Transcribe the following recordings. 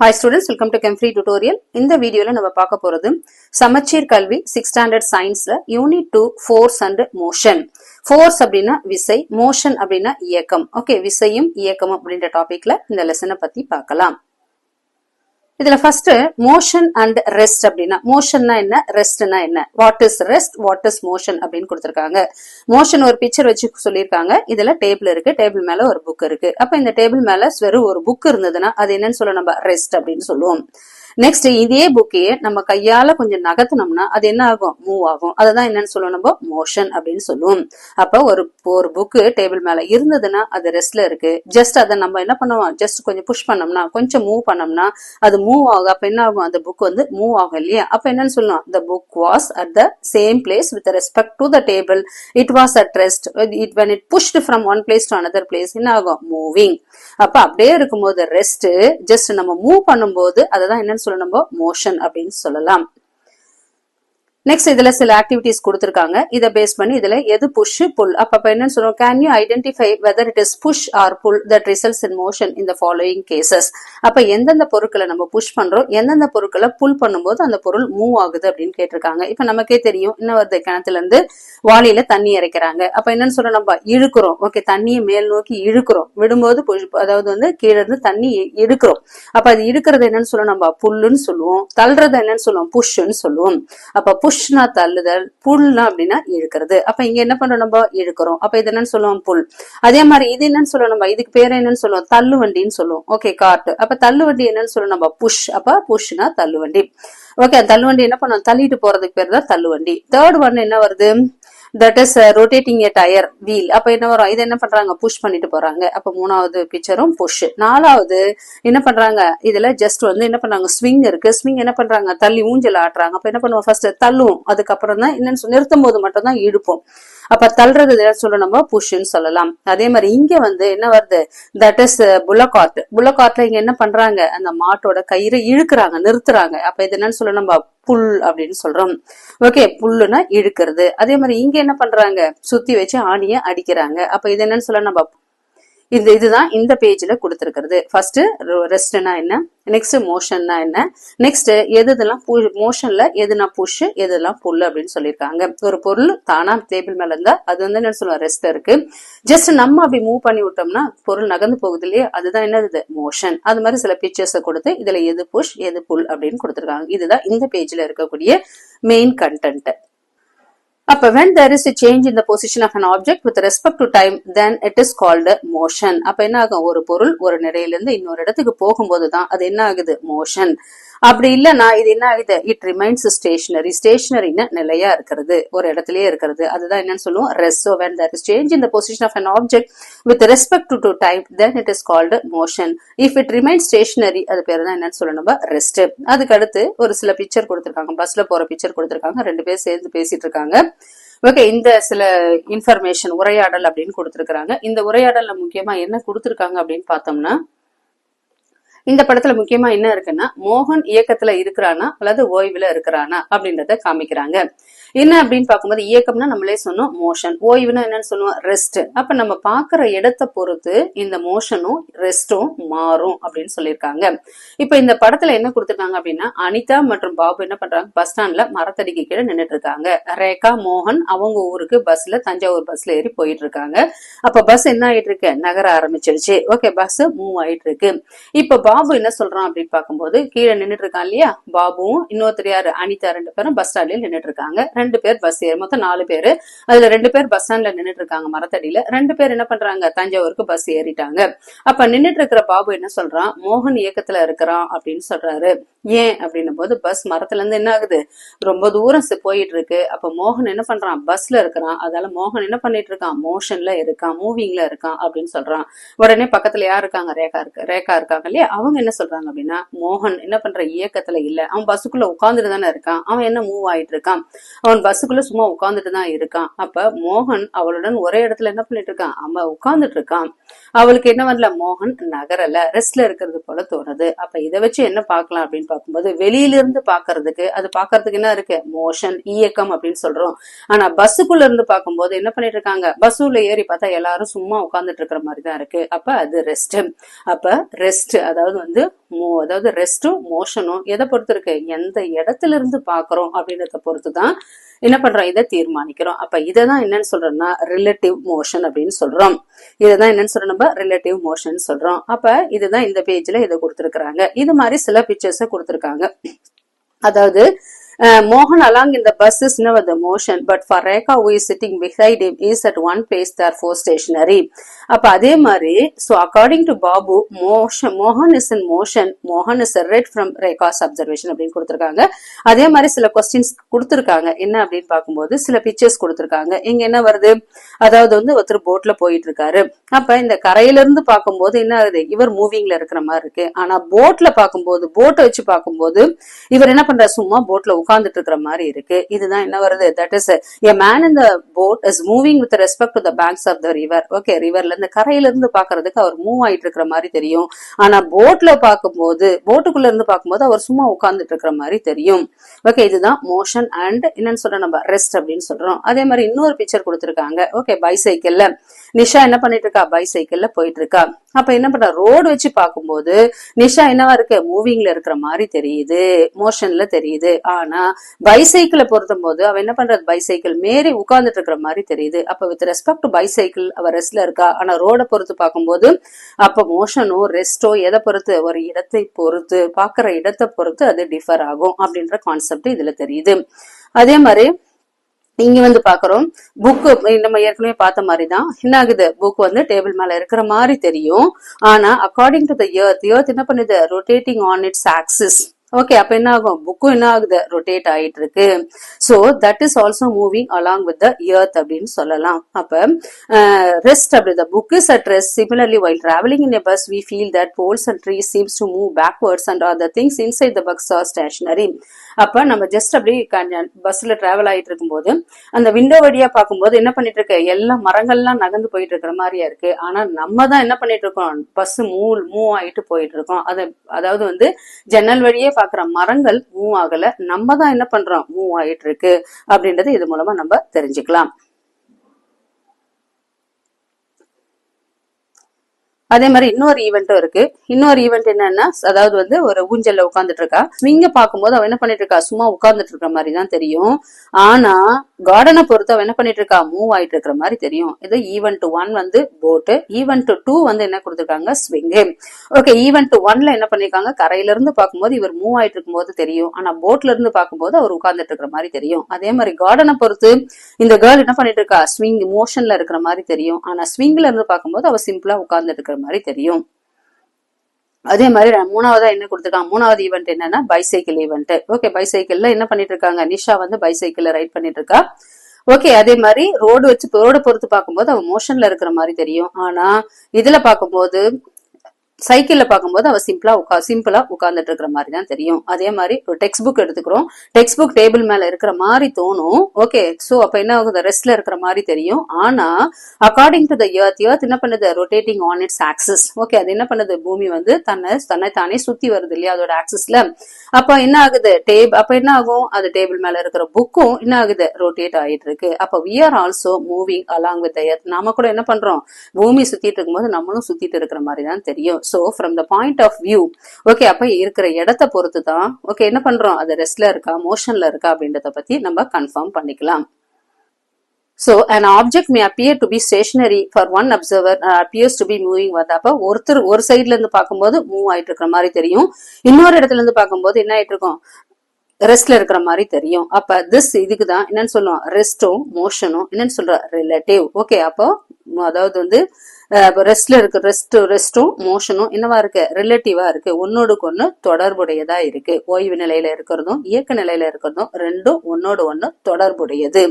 Hi students, welcome to Chem Free tutorial. இந்த வீடியோல நம்ம பார்க்க போறது சமச்சீர் கல்வி 6th standard scienceல unit 2 force and motion. Force அப்படின்னா விசை, motion அப்படின்னா இயக்கம். ஓகே, விசையும் இயக்கமும் அப்படின்ற டாபிக்ல இந்த லெசனை பத்தி பார்க்கலாம். இதுல ஃபர்ஸ்ட் மோஷன் அண்ட் ரெஸ்ட் அப்படின்னா மோஷன்னா என்ன, ரெஸ்ட்னா என்ன, what is rest, what is motion அப்படின்னு கொடுத்திருக்காங்க. மோஷன் ஒரு பிக்சர் வச்சு சொல்லியிருக்காங்க. இதுல டேபிள் இருக்கு, டேபிள் மேல ஒரு புக் இருக்கு. அப்ப இந்த டேபிள் மேல வெறும் ஒரு புக் இருந்ததுன்னா அது என்னன்னு சொல்ல நம்ம ரெஸ்ட் அப்படின்னு சொல்லுவோம். நெக்ஸ்ட் இதே புக்கையே நம்ம கையால கொஞ்சம் நகர்த்தினோம்னா அது என்ன ஆகும், மூவ் ஆகும். அதுதான் என்னன்னு சொல்லுவோம், நம்ம மோஷன் அப்படின்னு சொல்லுவோம். அப்ப ஒரு புக்கு டேபிள் மேல இருந்ததுன்னா அது ரெஸ்ட்ல இருக்கு. ஜஸ்ட் அதை நம்ம என்ன பண்ணுவோம், ஜஸ்ட் கொஞ்சம் புஷ் பண்ணோம்னா, கொஞ்சம் மூவ் பண்ணோம்னா அது மூவ் ஆகும். அப்ப என்ன ஆகும், அந்த புக் வந்து மூவ் ஆகும் இல்லையா. அப்ப என்னன்னு சொல்லலாம், the book was at the same place with respect to the table. It was at rest. When it pushed from one place to another place, என்ன ஆகும், மூவிங். அப்ப அப்படியே இருக்கும்போது ரெஸ்ட், ஜஸ்ட் நம்ம மூவ் பண்ணும்போது அததான் என்னன்னு நம்ம மோஷன் அப்படின்னு சொல்லலாம். நெக்ஸ்ட் இதுல சில ஆக்டிவிட்டிஸ் கொடுத்திருக்காங்க. இத பேஸ் பண்ணி இதுல எது புஷ் புல், அப்ப என்னன்னு சொல்றோம், can you identify whether it is push or pull that results in motion in the following cases. அப்ப எந்தெந்த பொருட்களை நம்ம புஷ் பண்றோம், எந்தெந்த பொருட்களை புல் பண்ணும்போது அந்த பொருள் மூவ் ஆகுது அப்படின்னு கேட்டிருக்காங்க. இப்ப நமக்கே தெரியும், என்ன வருது, கிணத்துல இருந்து வாளியில தண்ணி இறைக்கிறாங்க. அப்ப என்னன்னு சொல்றோம், நம்ம இழுக்கிறோம். ஓகே, தண்ணியை மேல் நோக்கி இழுக்கிறோம். விடும்போது அதாவது வந்து கீழே இருந்து தண்ணி இழுக்கிறோம். அப்ப அது இழுக்கிறது என்னன்னு சொல்லுவோம், நம்ம புல்லுன்னு சொல்லுவோம். தள்ளுறது என்னன்னு சொல்லுவோம், புஷ்ன்னு சொல்லுவோம். அப்ப புஷ்னா தள்ளுதல், புல்னா அப்படின்னா இழுக்கிறது. அப்ப இங்க என்ன பண்றோம், நம்ம இழுக்கிறோம். அப்ப இது என்னன்னு சொல்லுவோம், புல். அதே மாதிரி இது என்னன்னு சொல்லுவோம், நம்ம இதுக்கு பேர் என்னன்னு சொல்லுவோம், தள்ளு வண்டின்னு சொல்லுவோம். Okay, card. அப்ப தள்ளு வண்டி என்னன்னு சொல்லுவோம், நம்ம புஷ். அப்ப புஷ்னா தள்ளு வண்டி. ஓகே, தள்ளு வண்டி என்ன பண்ணுவோம், தள்ளிட்டு போறதுக்கு பேர் தான் தள்ளு வண்டி. தேர்ட் ஒன் என்ன வருது, that is rotating a tire wheel. அப்ப என்ன வரும், இது என்ன பண்றாங்க, புஷ் பண்ணிட்டு போறாங்க. அப்ப மூணாவது பிக்சரும் புஷ். நாலாவது என்ன பண்றாங்க, இதுல ஜஸ்ட் வந்து என்ன பண்றாங்க, ஸ்விங் இருக்கு. ஸ்விங் என்ன பண்றாங்க, தள்ளி ஊஞ்சல் ஆட்டுறாங்க. அப்ப என்ன பண்ணுவோம், ஃபர்ஸ்ட் தள்ளுவோம், அதுக்கப்புறம் தான் என்னன்னு நிறுத்தும் போது மட்டும் தான் இழுப்போம். அப்ப தள்ளுறது சொல்ல நம்ம புஷ்ன்னு சொல்லலாம். அதே மாதிரி இங்க வந்து என்ன வருது, தட் இஸ் புல்லகார்ட். புல்லகார்ட்ல இங்க என்ன பண்றாங்க, அந்த மாட்டோட கயிறை இழுக்கிறாங்க, நிறுத்துறாங்க. அப்ப இது என்னன்னு சொல்ல நம்ம புல் அப்படின்னு சொல்றோம். ஓகே, புல்லுனா இழுக்கிறது. அதே மாதிரி இங்க என்ன பண்றாங்க, சுத்தி வச்சு ஆணிய அடிக்கிறாங்க. அப்ப இது என்னன்னு சொல்ல நம்ம இதுதான் இந்த பேஜ்ல கொடுத்திருக்கிறது. ஃபர்ஸ்ட் ரெஸ்ட்னா என்ன, நெக்ஸ்ட் மோஷன்னா என்ன, நெக்ஸ்ட் எதுலாம் மோஷன்ல எதுனா புஷ், எதெல்லாம் புல் அப்படின்னு சொல்லியிருக்காங்க. ஒரு பொருள் தானா டேபிள் மேல இருந்தா அது வந்து என்ன சொல்லுவோம், ரெஸ்ட் இருக்கு. ஜஸ்ட் நம்ம அப்படி மூவ் பண்ணி விட்டோம்னா பொருள் நகர்ந்து போகுது இல்லையா, அதுதான் என்னது, மோஷன். அது மாதிரி சில பிக்சர்ஸ் கொடுத்து இதுல எது புஷ் எது புல் அப்படின்னு கொடுத்திருக்காங்க. இதுதான் இந்த பேஜ்ல இருக்கக்கூடிய மெயின் கண்டென்ட். அப்ப when there is a change in the position of an object with respect to time, then it is called motion. அப்ப என்ன ஆகும், ஒரு பொருள் ஒரு நிலையில இருந்து இன்னொரு இடத்துக்கு போகும்போதுதான் அது என்ன ஆகுது, மோஷன். அப்படி இல்லைன்னா இது என்ன ஆகுது, இட் ரிமைன்ஸ் ஸ்டேஷனரி. ஸ்டேஷனரின்னு நிலையா இருக்கிறது, ஒரு இடத்துலயே இருக்கிறது, அதுதான் என்னன்னு சொல்லுவோம், rest. So when there is change in the position of an object with respect to time, then it is called motion. If it remains stationary, அது பேர் தான் என்னன்னு சொல்லணும், நம்ம ரெஸ்ட். அதுக்கு அடுத்து ஒரு சில பிக்சர் கொடுத்திருக்காங்க, பஸ்ல போற பிக்சர் கொடுத்திருக்காங்க. ரெண்டு பேர் சேர்ந்து பேசிட்டு இருக்காங்க. ஓகே, இந்த சில இன்ஃபர்மேஷன் உரையாடல் அப்படின்னு கொடுத்திருக்காங்க. இந்த உரையாடல்ல முக்கியமா என்ன கொடுத்திருக்காங்க அப்படின்னு பார்த்தோம்னா, இந்த படத்துல முக்கியமா என்ன இருக்குன்னா, மோகன் இயக்கத்துல இருக்கிறானா அல்லது ஓய்வுல இருக்கிறானா அப்படின்றத காமிக்கிறாங்க. என்ன அப்படின்னு பார்க்கும்போது, இயக்கம்னா நம்மளே சொன்னோம் மோஷன், ஓய்வுனா என்னன்னு சொல்லுவோம், ரெஸ்ட். அப்ப நம்ம பாக்குற இடத்தை பொறுத்து இந்த மோஷனும் ரெஸ்டும் மாறும் அப்படின்னு சொல்லியிருக்காங்க. இப்ப இந்த படத்துல என்ன கொடுத்திருக்காங்க அப்படின்னா, அனிதா மற்றும் பாபு என்ன பண்றாங்க, பஸ் ஸ்டாண்ட்ல மரத்தடிக்கு கீழே நின்றுட்டு இருக்காங்க. ரேகா மோகன் அவங்க ஊருக்கு பஸ்ல, தஞ்சாவூர் பஸ்ல ஏறி போயிட்டு இருக்காங்க. அப்ப பஸ் என்ன ஆயிட்டு இருக்கு, நகர ஆரம்பிச்சிருச்சு. ஓகே, பஸ் மூவ் ஆயிட்டு இருக்கு. இப்ப பாபு என்ன சொல்றான் அப்படின்னு பார்க்கும்போது, கீழே நின்றுட்டு இருக்கான் இல்லையா, பாபுவும் இன்னொருத்தர் யாரு, அனிதா, ரெண்டு பேரும் பஸ் ஸ்டாண்ட்ல நின்றுட்டு இருக்காங்க. ரெண்டு பேர் பஸ் ஏறி, மொத்தம் 4 பேரு. அதுல 2 பேர் பஸ் ஸ்டாண்ட்ல நின்றுட்டு இருக்காங்க மரத்தடியில. 2 பேர் என்ன பண்றாங்க, தஞ்சாவூருக்கு பஸ் ஏறிட்டாங்க. அப்ப நின்றுட்டு இருக்கிற பாபு என்ன சொல்றான், மோகன் இயக்கத்துல இருக்கிறான் அப்படின்னு சொல்றாரு. ஏன் அப்படின்னும் போது, பஸ் மரத்துல இருந்து என்ன ஆகுது, ரொம்ப தூரம் போயிட்டு இருக்கு. அப்ப மோகன் என்ன பண்றான், பஸ்ல இருக்கிறான். அதனால மோகன் என்ன பண்ணிட்டு இருக்கான், மோஷன்ல இருக்கான், மூவிங்ல இருக்கான் அப்படின்னு சொல்றான். உடனே பக்கத்துல யார் இருக்காங்க, ரேகா இருக்காங்க இல்லையா, அவங்க என்ன சொல்றாங்க அப்படின்னா, மோகன் என்ன பண்ற, இயக்கத்துல இல்ல, அவன் பஸ்ஸுக்குள்ள உட்கார்ந்துட்டு தானே இருக்கான், அவன் என்ன மூவ் ஆயிட்டு இருக்கான், அவன் பஸ்ஸுக்குள்ள சும்மா உட்கார்ந்துட்டு தான் இருக்கான். அப்ப மோகன் அவளுடன் ஒரே இடத்துல என்ன பண்ணிட்டு இருக்கான், அவன் உட்கார்ந்துட்டு இருக்கான். அவளுக்கு என்ன வரல, மோகன் நகரல, ரெஸ்ட்ல இருக்கிறது போல தோணுது. அப்ப இதை வச்சு என்ன பார்க்கலாம் அப்படின்னு பார்க்கும்போது, வெளியில இருந்து பாக்குறதுக்கு அது பாக்குறதுக்கு என்ன இருக்கு, மோஷன், இயக்கம் அப்படின்னு சொல்றோம். ஆனா பஸ்ஸுக்குள்ள இருந்து பார்க்கும்போது என்ன பண்ணிட்டு இருக்காங்க, பஸ்ஸுல ஏறி பார்த்தா எல்லாரும் சும்மா உட்கார்ந்துட்டு இருக்கிற மாதிரி தான் இருக்கு. அப்ப அது ரெஸ்ட். அப்ப ரெஸ்ட் அதாவது வந்து அதாவது ரெஸ்டும் மோஷனும் எதை பொறுத்து இருக்கு, எந்த இடத்துல இருந்து பாக்குறோம் அப்படின்றத பொறுத்துதான் என்ன பண்றோம், இதை தீர்மானிக்கிறோம். அப்ப இததான் என்னன்னு சொல்றோம்னா ரிலேட்டிவ் மோஷன் அப்படின்னு சொல்றோம். இதுதான் என்னன்னு சொல்றோம், நம்ம ரிலேட்டிவ் மோஷன் சொல்றோம். அப்ப இதுதான் இந்த பேஜ்ல இதை கொடுத்திருக்கிறாங்க. இது மாதிரி சில பிக்சர்ஸ் கொடுத்திருக்காங்க. அதாவது Mohan along in the bus is never the motion, but for Rekha who is sitting beside him is at one pace, therefore stationary. அப்ப அதே மாதிரி so according to Babu, Mohan is in motion, Mohan is read from Rekha's observation அப்படின்னு கொடுத்திருக்காங்க. அதே மாதிரி சில questions கொடுத்திருக்காங்க. என்ன அப்படின்னு பார்க்கும்போது சில பிக்சர்ஸ் கொடுத்திருக்காங்க. இங்க என்ன வருது, அதாவது வந்து ஒருத்தர் போட்ல போயிட்டு இருக்காரு. அப்ப இந்த கரையில இருந்து பார்க்கும்போது என்ன ஆகுது, இவர் மூவிங்ல இருக்கிற மாதிரி இருக்கு. ஆனா போட்ல பார்க்கும்போது, போட்டை வச்சு பார்க்கும்போது இவர் என்ன பண்றாரு, சும்மா போட்ல உட்கார்ந்துட்டு இருக்கிற மாதிரி இருக்கு. இதுதான் என்ன வருது, that is a man in the boat is moving with respect to the banks of the river. Okay, ரிவர்ல இருந்து கரையில இருந்து பாக்குறதுக்கு அவர் மூவ் ஆயிட்டு இருக்கிற மாதிரி தெரியும். ஆனா போட்ல பார்க்கும்போது, போட்டுக்குள்ள இருந்து பார்க்கும்போது அவர் சும்மா உட்கார்ந்துட்டு இருக்கிற மாதிரி தெரியும். ஓகே, இதுதான் மோஷன் அண்ட் என்னன்னு சொல்றோம், நம்ம ரெஸ்ட் அப்படின்னு சொல்றோம். அதே மாதிரி இன்னொரு பிக்சர் கொடுத்திருக்காங்க. ஓகே, பைசைக்கிள்ல நிஷா என்ன பண்ணிட்டு இருக்கா, பைசைக்கிள்ல போயிட்டு இருக்கா. அப்ப என்ன பண்ற, ரோடு வச்சு பார்க்கும்போது நிஷா என்னவா இருக்கு, மூவிங்ல இருக்கிற மாதிரி தெரியுது, மோஷன்ல தெரியுது. ஆனா பைசைக்கிளை பொருத்தும் போது அவ என்ன பண்றது, பைசைக்கிள் மேரி உட்கார்ந்துட்டு இருக்கிற மாதிரி தெரியுது. அப்ப வித் ரெஸ்பெக்ட் டு பைசைக்கிள் அவ ரெஸ்ட்ல இருக்கா. ஆனா ரோட பொறுத்து பார்க்கும்போது அப்ப மோஷனோ ரெஸ்டோ எதை பொறுத்து, ஒரு இடத்தை பொறுத்து, பாக்குற இடத்தை பொறுத்து அது டிஃபர் ஆகும் அப்படின்ற கான்செப்ட் இதுல தெரியுது. அதே மாதிரி இங்க வந்து பாக்குறோம், புக் நம்ம ஏற்கனவே பார்த்த மாதிரிதான் என்ன ஆகுது, புக் வந்து டேபிள் மேல இருக்கிற மாதிரி தெரியும். ஆனா அக்கார்டிங் டு த எர்த் என்ன பண்ணுது, rotating on its axis. Okay, அப்ப என்ன ஆகும், புக்கும் என்ன ஆகுது, ரொட்டேட் ஆயிட்டு இருக்கு. So that is also moving along with the earth அப்படின்னு சொல்லலாம். அப்ப ரெஸ்ட் அப்படி, the book is at rest. Similarly, while traveling in a bus we feel that poles and trees seems to move backwards and other things inside the bus are stationary. அப்ப நம்ம just அப்படி பஸ்ல travel ஆயிட்டு இருக்கும்போது அந்த window வழியா பார்க்கும்போது என்ன பண்ணிட்டு இருக்கு, எல்லா மரங்கள்லாம் நகர்ந்து போயிட்டு இருக்கிற மாதிரியா இருக்கு. ஆனா நம்ம தான் என்ன பண்ணிட்டு இருக்கோம், பஸ் மூவ் ஆயிட்டு போயிட்டு இருக்கோம். அதாவது வந்து ஜன்னல் வழியே பாக்குற மரங்கள் மூவ் ஆகல, நம்ம தான் என்ன பண்றோம், மூவ் ஆயிட்டு இருக்கு அப்படின்றது இது மூலமா நம்ம தெரிஞ்சுக்கலாம். அதே மாதிரி இன்னொரு ஈவெண்ட்டும் இருக்கு. இன்னொரு ஈவெண்ட் என்னன்னா, அதாவது வந்து ஒரு ஊஞ்சல்ல உட்கார்ந்துட்டு இருக்கா. ஸ்விங்க பார்க்கும்போது அவ என்ன பண்ணிட்டு இருக்கா, சும்மா உட்கார்ந்துட்டு இருக்கிற மாதிரி தான் தெரியும். ஆனா கார்டனை பொறுத்து அவ என்ன பண்ணிட்டு இருக்கா, மூவ் ஆயிட்டு இருக்கிற மாதிரி தெரியும். இது ஈவெண்ட் 1 வந்து போட்டு, ஈவெண்ட் 2 வந்து என்ன கொடுத்திருக்காங்க, ஸ்விங்கு. ஓகே, ஈவெண்ட் 1ல என்ன பண்ணிருக்காங்க, கரையில இருந்து பார்க்கும்போது இவர் மூவ் ஆயிட்டு இருக்கும் போது தெரியும். ஆனா போட்ல இருந்து பார்க்கும்போது அவர் உட்கார்ந்துட்டு இருக்கிற மாதிரி தெரியும். அதே மாதிரி கார்டனை பொறுத்து இந்த கேர்ள் என்ன பண்ணிட்டு இருக்கா, ஸ்விங் மோஷன்ல இருக்கிற மாதிரி தெரியும். ஆனா ஸ்விங்ல இருந்து பார்க்கும்போது அவ சிம்பிளா உட்கார்ந்துட்டு இருக்கிற மாதிரி தெரியும். அதே மாதிரி மூணாவதா என்ன கொடுத்திருக்காங்க, மூணாவது ஈவெண்ட் என்னன்னா பைசைக்கிள் ஈவெண்ட். ஓகே, பைசைக்கிள்ல என்ன பண்ணிட்டு இருக்காங்க, நிஷா வந்து பைசைக்கிள்ல ரைட் பண்ணிட்டு இருக்கா. ஓகே, அதே மாதிரி ரோடு பொறுத்து பார்க்கும்போது அவ மோஷன்ல இருக்கிற மாதிரி தெரியும். ஆனா இதுல பார்க்கும்போது சைக்கிள்ல பார்க்கும்போது அவ சிம்பிளா உட்கார்ந்துட்டு இருக்கிற மாதிரி தான் தெரியும். அதே மாதிரி ஒரு டெக்ஸ்ட் புக் எடுத்துக்கிறோம், டெக்ஸ்ட் புக் டேபிள் மேல இருக்கிற மாதிரி தோணும். ஓகே, சோ அப்ப என்ன ஆகுது, ரெஸ்ட்ல இருக்கிற மாதிரி தெரியும். ஆனா அக்கார்டிங் டு த எர்த் என்ன பண்ணுது, rotating on its axis. Okay, அது என்ன பண்ணுது, பூமி வந்து தன்னை தானே சுத்தி வருது இல்லையா, அதோட ஆக்சிஸ்ல. அப்ப என்ன ஆகுது, அப்ப என்ன ஆகும், அது டேபிள் மேல இருக்கிற புக்கும் என்ன ஆகுது, ரொட்டேட் ஆயிட்டு இருக்கு. அப்ப we are also moving along with the earth. நாம கூட என்ன பண்றோம், பூமி சுத்திட்டு இருக்கும்போது நம்மளும் சுத்திட்டு இருக்கிற மாதிரி தான் தெரியும். So from the point of view, okay, அப்ப இருக்கிற இடத்தை பொறுத்து தான் ஓகே என்ன பண்றோம், அது ரெஸ்ட்ல இருக்கா மோஷன்ல இருக்கா அப்படின்றத பத்தி நம்ம கன்ஃபார்ம் பண்ணிக்கலாம். So an object may appear to be stationary for one observer appears to be moving. அப்ப ஒருத்தர் ஒரு சைட்ல இருந்து பார்க்கும்போது மூவ் ஆயிட்டு இருக்கிற மாதிரி தெரியும், இன்னொரு இடத்துல இருந்து பார்க்கும்போது என்ன ஆயிட்டு இருக்கும், ரெஸ்ட்ல இருக்கிற மாதிரி தெரியும். அப்ப இதுக்குதான் என்னன்னு சொல்லுவோம், ரெஸ்டும் மோஷனும் என்னன்னு சொல்ற, ரிலேட்டிவ். ஓகே, அப்போ அதாவது வந்து ரெஸ்ட்ல இருக்கு, ரெஸ்டும் மோஷனும் என்னவா இருக்கு, ரிலேட்டிவா இருக்கு, ஒன்னோடுக்கு ஒண்ணு தொடர்புடையதா இருக்கு. ஓய்வு நிலையில இருக்கிறதும் இயக்க நிலையில இருக்கிறதும் ரெண்டும் ஒன்னோடு ஒண்ணு தொடர்புடையது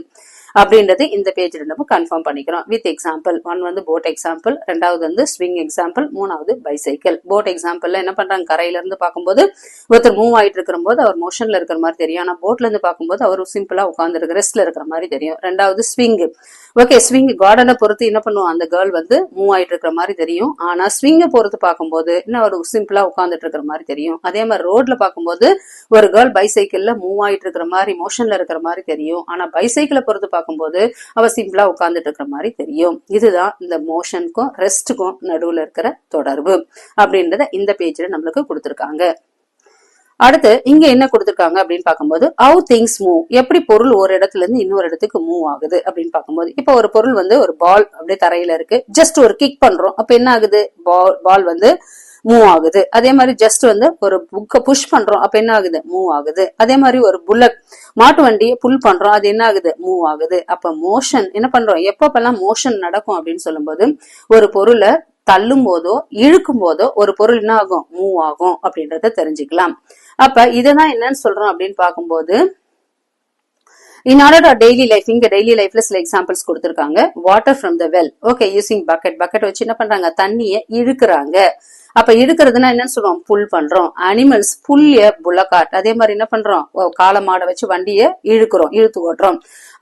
அப்படின்றது இந்த பேஜ்ல நம்ம கன்ஃபார்ம் பண்ணிக்கிறோம் வித் எக்ஸாம்பிள். 1 வந்து போட் எக்ஸாம்பிள், 2வது வந்து ஸ்விங் எக்ஸாம்பிள், 3வது பைசைக்கிள். போட் எக்ஸாம்பிள்ல என்ன பண்றாங்க, கரையில இருந்து பார்க்கும்போது ஒருத்தர் மூவ் ஆயிட்டு இருக்கிற போது அவர் மோஷன்ல இருக்கிற மாதிரி தெரியும். ஆனா போட்ல இருந்து பார்க்கும்போது அவர் சிம்பிளா உட்கார்ந்து இருக்கு, ரெஸ்ட்ல இருக்கிற மாதிரி தெரியும். 2வது ஸ்விங். ஓகே, ஸ்விங் கார்டனை பொறுத்து என்ன பண்ணுவோம், அந்த கேர்ள் வந்து மூவ் ஆயிட்டு இருக்கிற மாதிரி தெரியும். ஆனா ஸ்விங்கை பொறுத்து பார்க்கும்போது என்ன, ஒரு சிம்பிளா உட்கார்ந்துட்டு இருக்கிற மாதிரி தெரியும். அதே மாதிரி ரோட்ல பார்க்கும்போது ஒரு கேர்ள் பைசைக்கிள்ல மூவ் ஆயிட்டு இருக்கிற மாதிரி மோஷன்ல இருக்கிற மாதிரி தெரியும். ஆனா பைசைக்கிளை பொறுத்து பார்க்கும்போது அவ சிம்பிளா உட்கார்ந்துட்டு இருக்கிற மாதிரி தெரியும். இதுதான் இந்த மோஷனுக்கும் ரெஸ்டுக்கும் நடுவுல இருக்கிற தொடர்பு அப்படின்றத இந்த பேஜ்ல நம்மளுக்கு கொடுத்திருக்காங்க. அடுத்து இங்க என்ன கொடுத்திருக்காங்க அப்படின்னு பார்க்கும்போது ஹவு திங்ஸ் மூவ், எப்படி பொருள் ஒரு இடத்துல இருந்து இன்னொரு இடத்துக்கு மூவ் ஆகுது அப்படின்னு பார்க்கும்போது, இப்ப ஒரு பொருள் வந்து ஒரு பால் அப்படியே தரையில இருக்கு, ஜஸ்ட் ஒரு கிக் பண்றோம், அப்ப என்ன ஆகுது, பால் வந்து மூவ் ஆகுது. அதே மாதிரி ஜஸ்ட் வந்து ஒரு புக்கை புஷ் பண்றோம், அப்ப என்ன ஆகுது, மூவ் ஆகுது. அதே மாதிரி ஒரு புல்லட் மாட்டு வண்டியை புல் பண்றோம், அது என்ன ஆகுது, மூவ் ஆகுது. அப்ப மோஷன் என்ன பண்றோம், எப்பப்பெல்லாம் மோஷன் நடக்கும் அப்படின்னு சொல்லும்போது ஒரு பொருளை தள்ளும் போதோ இழுக்கும் போதோ ஒரு பொருள் என்ன ஆகும், மூவ் ஆகும் அப்படின்றத தெரிஞ்சுக்கலாம். அப்ப இததான் என்னன்னு சொல்றோம் அப்படின்னு பார்க்கும்போது in order to daily life, இங்க daily lifeல சில எக்ஸாம்பிள்ஸ் கொடுத்திருக்காங்க. water from the well, okay, using bucket வச்சு என்ன பண்றாங்க, தண்ணியை இழுக்கிறாங்க. அப்ப இழுக்கிறதுனா என்னன்னு சொல்றோம், புல் பண்றோம். அனிமல்ஸ் புல்லிய புல்லக்காட், அதே மாதிரி என்ன பண்றோம், காளை மாடை வச்சு வண்டியை இழுக்கிறோம், இழுத்து ஓட்டுறோம்.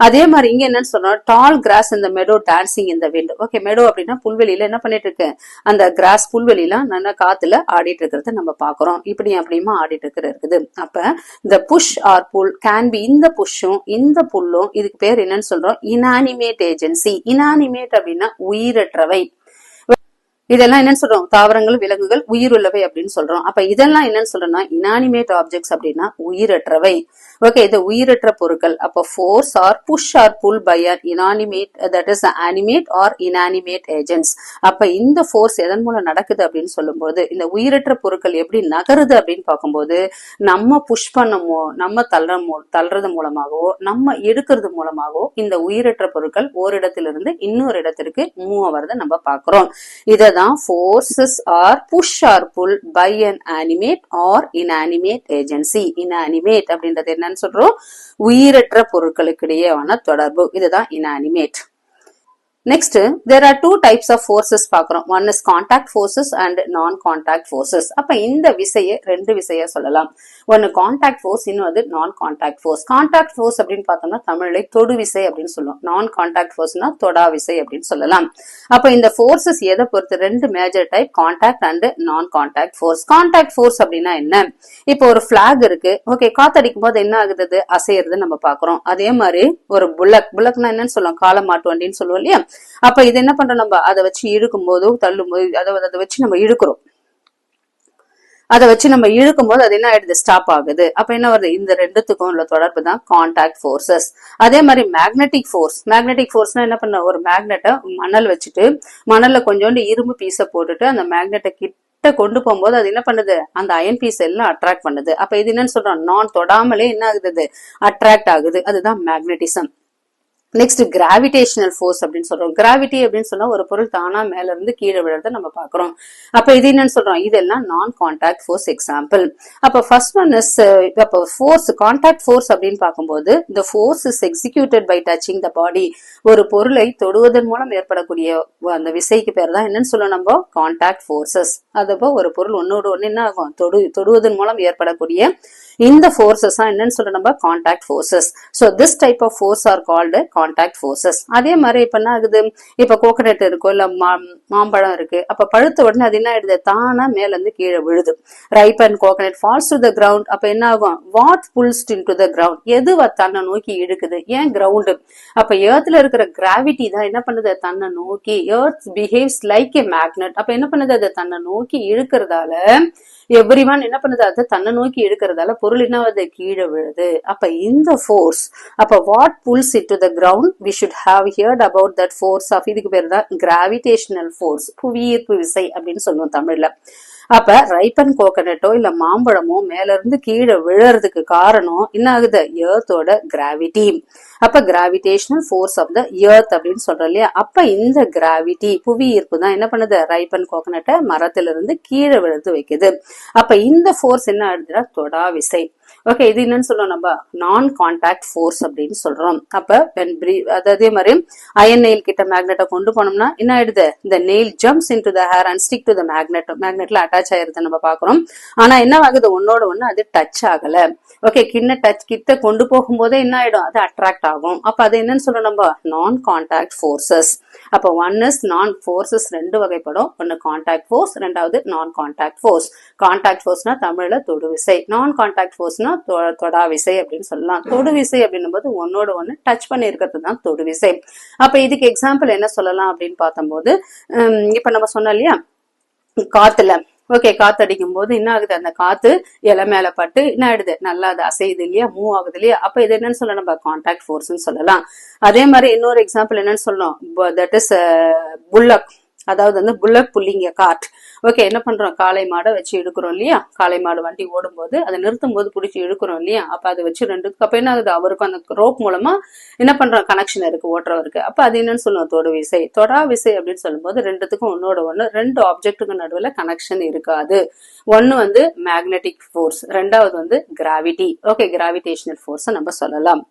அதே மாதிரி இங்க என்னன்னு சொல்றோம், டால் கிராஸ் இந்த மெடோ டான்சிங் இந்த விண்ட். ஓகே, மெடோ அப்படின்னா புல்வெளியில என்ன பண்ணிட்டு இருக்கு, அந்த கிராஸ் புல்வெளியெல்லாம் நல்லா காத்துல ஆடிட்டு இருக்கிறத நம்ம பாக்குறோம். இப்படி அப்படியுமா ஆடிட்டு இருக்குது. அப்ப இந்த push or pull can be, இந்த புஷ்ஷும் இந்த புல்லும் இதுக்கு பேர் என்னன்னு சொல்றோம், இனானிமேட் ஏஜென்சி. இனானிமேட் அப்படின்னா உயிரற்றவை. இதெல்லாம் என்னன்னு சொல்றோம், தாவரங்கள் விலங்குகள் உயிருள்ளவை அப்படின்னு சொல்றோம். அப்ப இதெல்லாம் என்னன்னு சொல்றோம்னா இனானிமேட் ஆப்ஜெக்ட்ஸ் அப்படின்னா உயிரற்றவை. ஓகே, இது உயிரற்ற பொருட்கள். அப்ப force or push or pull by or inanimate, that is animate or inanimate agents. அப்ப இந்த ஃபோர்ஸ் எதன் மூலம் நடக்குது அப்படின்னு சொல்லும்போது, இந்த உயிரற்ற பொருட்கள் எப்படி நகருது அப்படின்னு பார்க்கும்போது, நம்ம புஷ் பண்ணமோ, நம்ம தள்ளுறது மூலமாகவோ, நம்ம எடுக்கிறது மூலமாகவோ இந்த உயிரற்ற பொருட்கள் ஒரு இடத்திலிருந்து இன்னொரு இடத்திற்கு மூவ் ஆவறத நம்ம பாக்குறோம். இத forces are push or pull by an animate or inanimate agency. inanimate அப்படின்றது என்னன்னு சொல்றோம், உயிரற்ற பொருட்களுக்கு இடையேயான தொடர்பு. இதுதான் inanimate. Next, there are two types of forces பார்க்கிறோம். One is contact forces and non-contact forces. அப்ப இந்த விசையை ரெண்டு விசையா சொல்லலாம். ஒன்னு கான்டாக்ட் ஃபோர்ஸ், இன்னொரு நான் கான்டாக்ட் ஃபோர்ஸ். கான்டாக்ட் ஃபோர்ஸ் அப்படின்னு பார்த்தோம்னா தமிழ்ல தொடு விசை அப்படின்னு சொல்லுவோம். நான் கான்டாக்ட் ஃபோர்ஸ்னா தொடா விசை அப்படின்னு சொல்லலாம். அப்ப இந்த ஃபோர்ஸஸ் எதை பொறுத்து, ரெண்டு மேஜர் டைப், கான்டாக்ட் அண்ட் நான் கான்டாக்ட் ஃபோர்ஸ். கான்டாக்ட் ஃபோர்ஸ் அப்படின்னா என்ன, இப்போ ஒரு பிளாக் இருக்கு, ஓகே, காத்தடிக்கும் போது என்ன ஆகுது, அசையறது நம்ம பாக்குறோம். அதே மாதிரி ஒரு புல்லக்னா என்னன்னு சொல்லுவோம், காளை மாட்டு வண்டின்னு சொல்லுவோம் இல்லையா. அப்ப இது என்ன பண்றோம், நம்ம அதை வச்சு இழுக்கும் போதோ தள்ளும் போது, அதை வச்சு நம்ம இழுக்கிறோம், அதை வச்சு நம்ம இழுக்கும் போது அது என்ன ஆயிடுது, ஸ்டாப் ஆகுது. அப்ப என்ன வருது, இந்த ரெண்டுத்துக்கும் உள்ள தொடர்பு தான் கான்டாக்ட் ஃபோர்ஸஸ். அதே மாதிரி மேக்னெட்டிக் ஃபோர்ஸ். மேக்னெட்டிக் ஃபோர்ஸ்னா என்ன பண்ண, ஒரு மேக்னெட்டை மணல் வச்சுட்டு மணல்ல கொஞ்சோண்டு இரும்பு பீஸை போட்டுட்டு அந்த மேக்னெட்டை கிட்ட கொண்டு போகும்போது அது என்ன பண்ணுது, அந்த அயன் பீஸ் எல்லாம் அட்ராக்ட் பண்ணுது. அப்ப இது என்னன்னு சொல்றோம், நான் தொடாமலே என்ன ஆகுது, அட்ராக்ட் ஆகுது. அதுதான் மேக்னெட்டிசம். நெக்ஸ்ட் கிராவிடேஷனல் ஃபோர்ஸ் அப்படின்னு சொல்றோம். கிராவிட்டி அப்படின்னு சொன்னா ஒரு பொருள் தானா மேல இருந்து கீழே விழுறத நம்ம பாக்குறோம். அப்ப இது என்னன்னு சொல்றோம், இதெல்லாம் நான் கான்டாக்ட் ஃபோர்ஸ் எக்ஸாம்பிள். அப்ப ஃபர்ஸ்ட் ஒன் இஸ், அப்ப ஃபோர்ஸ் கான்டாக்ட் ஃபோர்ஸ் அப்படின்னு பார்க்கும்போது, the force is executed by touching the body. ஒரு பொருளை தொடுவதன் மூலம் ஏற்படக்கூடிய அந்த விசைக்கு பேர் தான் என்னன்னு சொல்லுவோம் நம்ம, கான்டாக்ட் ஃபோர்ஸஸ். அதப்போ ஒரு பொருள் ஒன்னோடு ஒன்னு என்ன ஆகும், தொடுவதன் மூலம் ஏற்படக்கூடிய இந்த ஃபோர்ஸஸ் தான் என்னன்னு சொல்றோம் நம்ம, contact forces. So this type of force are called contact forces. அதே மாதிரி இப்ப என்ன ஆகுது, இப்ப கோகனட் இருக்கோ இல்ல மாம்பழம் இருக்கு, அப்ப பழுத்த உடனே அது என்ன ஆயிடுது, தானா மேல இருந்து கீழே விழுது. Ripe and coconut falls to the ground. அப்ப என்ன ஆகும், what pulls into the ground, எது தன்னை நோக்கி இழுக்குது, ஏன் கிரவுண்ட். அப்ப எர்த்ல இருக்கிற கிராவிட்டி தான் என்ன பண்ணுது, தன்னை நோக்கி, earth behaves like a magnet. அப்ப என்ன பண்ணுது, அது தன்னை நோக்கி இழுக்கிறதால எவ்ரிவன் என்ன பண்ணுது, அது தன்னை நோக்கி இழுக்கிறதால பொருள் என்ன வருது, கீழே விழுது. அப்ப இந்த ஃபோர்ஸ், அப்ப what pulls it to the ground, we should have heard about that force of, இதுக்கு பேர் தான் கிராவிடேஷனல் ஃபோர்ஸ், புவியீர்ப்பு விசை அப்படின்னு சொல்லுவோம் தமிழ்ல. அப்ப ரைப்பன் கோகனட்டோ இல்ல மாம்பழமோ மேல இருந்து கீழே விழறதுக்கு காரணம் என்ன ஆகுது, எர்த்தோட கிராவிட்டி. அப்ப gravitational force of the earth அப்படின்னு சொல்றோம் இல்லையா. அப்ப இந்த கிராவிட்டி புவி ஈர்ப்பு தான் என்ன பண்ணுது, ரைப்பன் கோகனட்டை மரத்துல இருந்து கீழே விழுந்து வைக்குது. அப்ப இந்த ஃபோர்ஸ் என்ன ஆகுதுன்னா தொடா விசை. ஓகே, இது என்னன்னு சொல்றோம் நம்ம, நான் கான்டாக்ட் ஃபோர்ஸ் அப்படின்னு சொல்றோம். அப்ப அதே மாதிரி அயன் நெயில் கிட்ட மேக்னெட்டை கொண்டு போனோம்னா என்ன ஆயிடுது, இந்த nail jumps into the air and stick to the magnet. மேக்னெட்ல அட்டாச் ஆயிருது நம்ம பாக்குறோம். ஆனா என்ன ஆகுது, ஒன்னோட ஒண்ணு அது டச் ஆகல. ஓகே, கிட்ட கொண்டு போகும்போதே என்ன ஆயிடும், அது அட்ராக்ட் ஆகும். அப்ப அது என்னன்னு சொல்றோம் நம்ம, நான் கான்டாக்ட் ஃபோர்ஸஸ். அப்ப ஒன் இஸ் நான் ஃபோர்ஸஸ், ரெண்டு வகைப்படும். ஒன்னு கான்டாக்ட் ஃபோர்ஸ், ரெண்டாவது நான் கான்டாக்ட் ஃபோர்ஸ். கான்டாக்ட் ஃபோர்ஸ்னா தமிழ்ல தொடு விசை, நான் கான்டாக்ட் ஃபோர்ஸ் ஃபோர்ஸ்னா தொடா விசை அப்படின்னு சொல்லலாம். தொடு விசை அப்படின்னும் போது ஒன்னோட ஒண்ணு டச் பண்ணி இருக்கிறது தான் தொடு விசை. அப்ப இதுக்கு எக்ஸாம்பிள் என்ன சொல்லலாம் அப்படின்னு பார்த்தம்போது, இப்ப நம்ம சொன்னோம் இல்லையா காத்துல, ஓகே, காத்து அடிக்கும் போது என்ன ஆகுது, அந்த காத்து இலை மேல பட்டு என்ன ஆயிடுது, நல்லா அது அசையுது இல்லையா, மூவ் ஆகுது இல்லையா. அப்ப இது என்னன்னு சொல்லலாம், நம்ம கான்டாக்ட் ஃபோர்ஸ்ன்னு சொல்லலாம். அதே மாதிரி இன்னொரு எக்ஸாம்பிள் என்னன்னு சொல்லணும், தட் இஸ் புல்லக், அதாவது வந்து புல்லக் புல்லிங் கார்ட். ஓகே, என்ன பண்றோம், காளை மாடை வச்சு இழுக்கிறோம் இல்லையா, காளை மாடு வண்டி ஓடும் போது அதை நிறுத்தும் போது பிடிச்சி இழுக்கிறோம் இல்லையா. அப்ப அதை வச்சு ரெண்டுக்கு அப்ப என்ன ஆகுது, அவருக்கும் அந்த ரோப் மூலமா என்ன பண்றோம், கனெக்ஷன் இருக்கு ஓட்டுறவருக்கு. அப்ப அது என்னன்னு சொல்லுவோம், தொடு விசை. தொடா விசை அப்படின்னு சொல்லும் போது ரெண்டுத்துக்கும் ஒன்னோட ஒண்ணு, ரெண்டு ஆப்ஜெக்டுக்கு நடுவுல கனெக்ஷன் இருக்காது. ஒன்னு வந்து மேக்னெட்டிக் ஃபோர்ஸ், ரெண்டாவது வந்து கிராவிட்டி. ஓகே, கிராவிடேஷனல் ஃபோர்ஸ் நம்ம சொல்லலாம்.